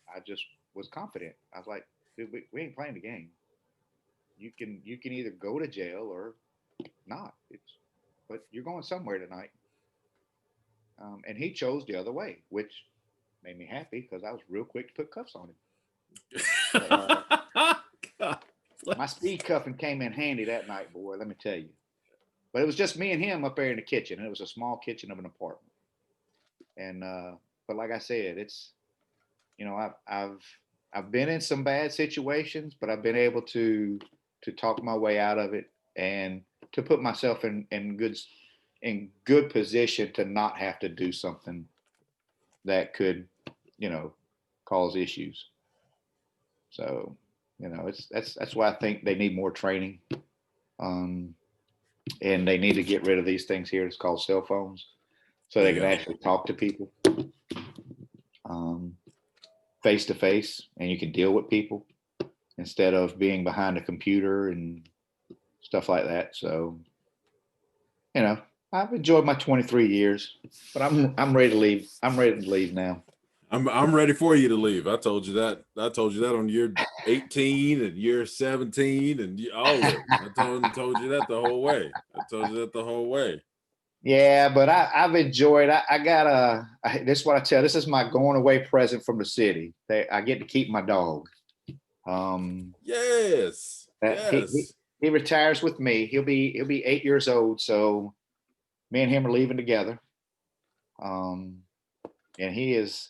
Speaker 2: I just was confident. I was like, "Dude, we ain't playing the game. You can either go to jail or not. But you're going somewhere tonight." And he chose the other way, which made me happy because I was real quick to put cuffs on him. But,
Speaker 1: God
Speaker 2: my
Speaker 1: bless.
Speaker 2: speed cuffing came in handy that night, boy. Let me tell you. But it was just me and him up there in the kitchen, and it was a small kitchen of an apartment. And but like I said, it's I've been in some bad situations, but I've been able to talk my way out of it and to put myself in good in good position to not have to do something that could, cause issues. So, that's why I think they need more training. And they need to get rid of these things here. It's called cell phones, so they can
Speaker 1: Yeah.
Speaker 2: actually talk to people face to face, and you can deal with people instead of being behind a computer and stuff like that. So, I've enjoyed my 23 years, but I'm ready to leave. I'm ready to leave now.
Speaker 1: I'm ready for you to leave. I told you that. I told you that on year 18 and year 17 and all of it. I told you that the whole way. I told you that the whole way.
Speaker 2: Yeah, but I've enjoyed. I got this is what I tell. This is my going away present from the city. I get to keep my dog.
Speaker 1: Yes.
Speaker 2: That
Speaker 1: Yes.
Speaker 2: he retires with me. He'll be 8 years old. So me and him are leaving together. And he's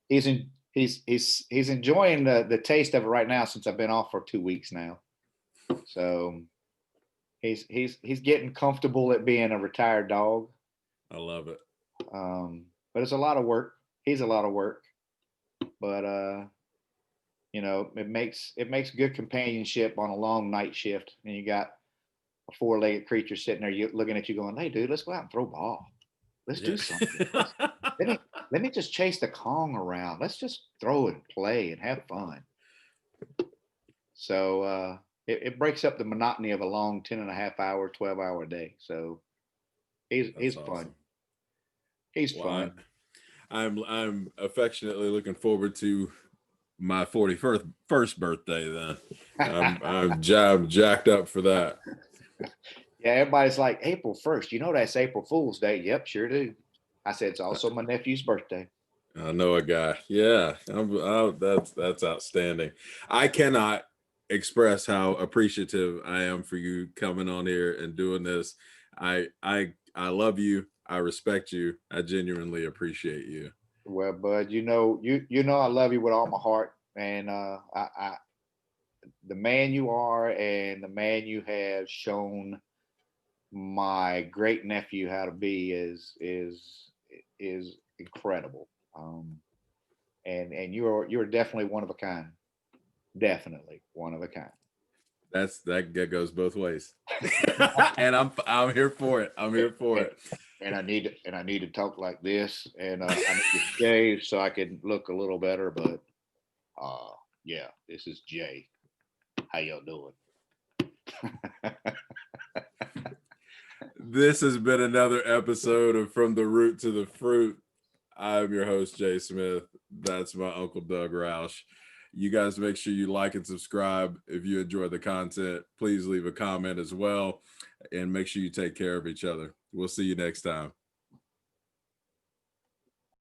Speaker 2: enjoying the taste of it right now since I've been off for 2 weeks now. So he's getting comfortable at being a retired dog.
Speaker 1: I love it.
Speaker 2: But it's a lot of work. He's a lot of work. But it makes good companionship on a long night shift. And you got a four-legged creature sitting there looking at you going, "Hey dude, let's go out and throw ball. Let's do something. Let me just chase the Kong around. Let's just throw and play and have fun." So it breaks up the monotony of a long 10 and a half hour, 12-hour day. So he's
Speaker 1: Awesome.
Speaker 2: fun. He's fun.
Speaker 1: I'm affectionately looking forward to my 41st birthday then. I'm jacked up for that.
Speaker 2: Yeah, everybody's like, April 1st. You know that's April Fool's Day. Yep, sure do. I said it's also my nephew's birthday.
Speaker 1: I know a guy. Yeah, that's outstanding. I cannot express how appreciative I am for you coming on here and doing this. I love you. I respect you. I genuinely appreciate you.
Speaker 2: Well, bud, you know I love you with all my heart, and the man you are and the man you have shown my great nephew how to be is incredible. And you're definitely one of a kind. Definitely one of a kind.
Speaker 1: That goes both ways. And I'm here for it. I'm here for it.
Speaker 2: And I need to talk like this, and I need to shave so I can look a little better. But yeah, this is Jay. How y'all doing?
Speaker 1: This has been another episode of From the Root to the Fruit. I'm your host, Jay Smith. That's my Uncle Doug Rausch. You guys make sure you like and subscribe. If you enjoy the content, please leave a comment as well. And make sure you take care of each other. We'll see you next time.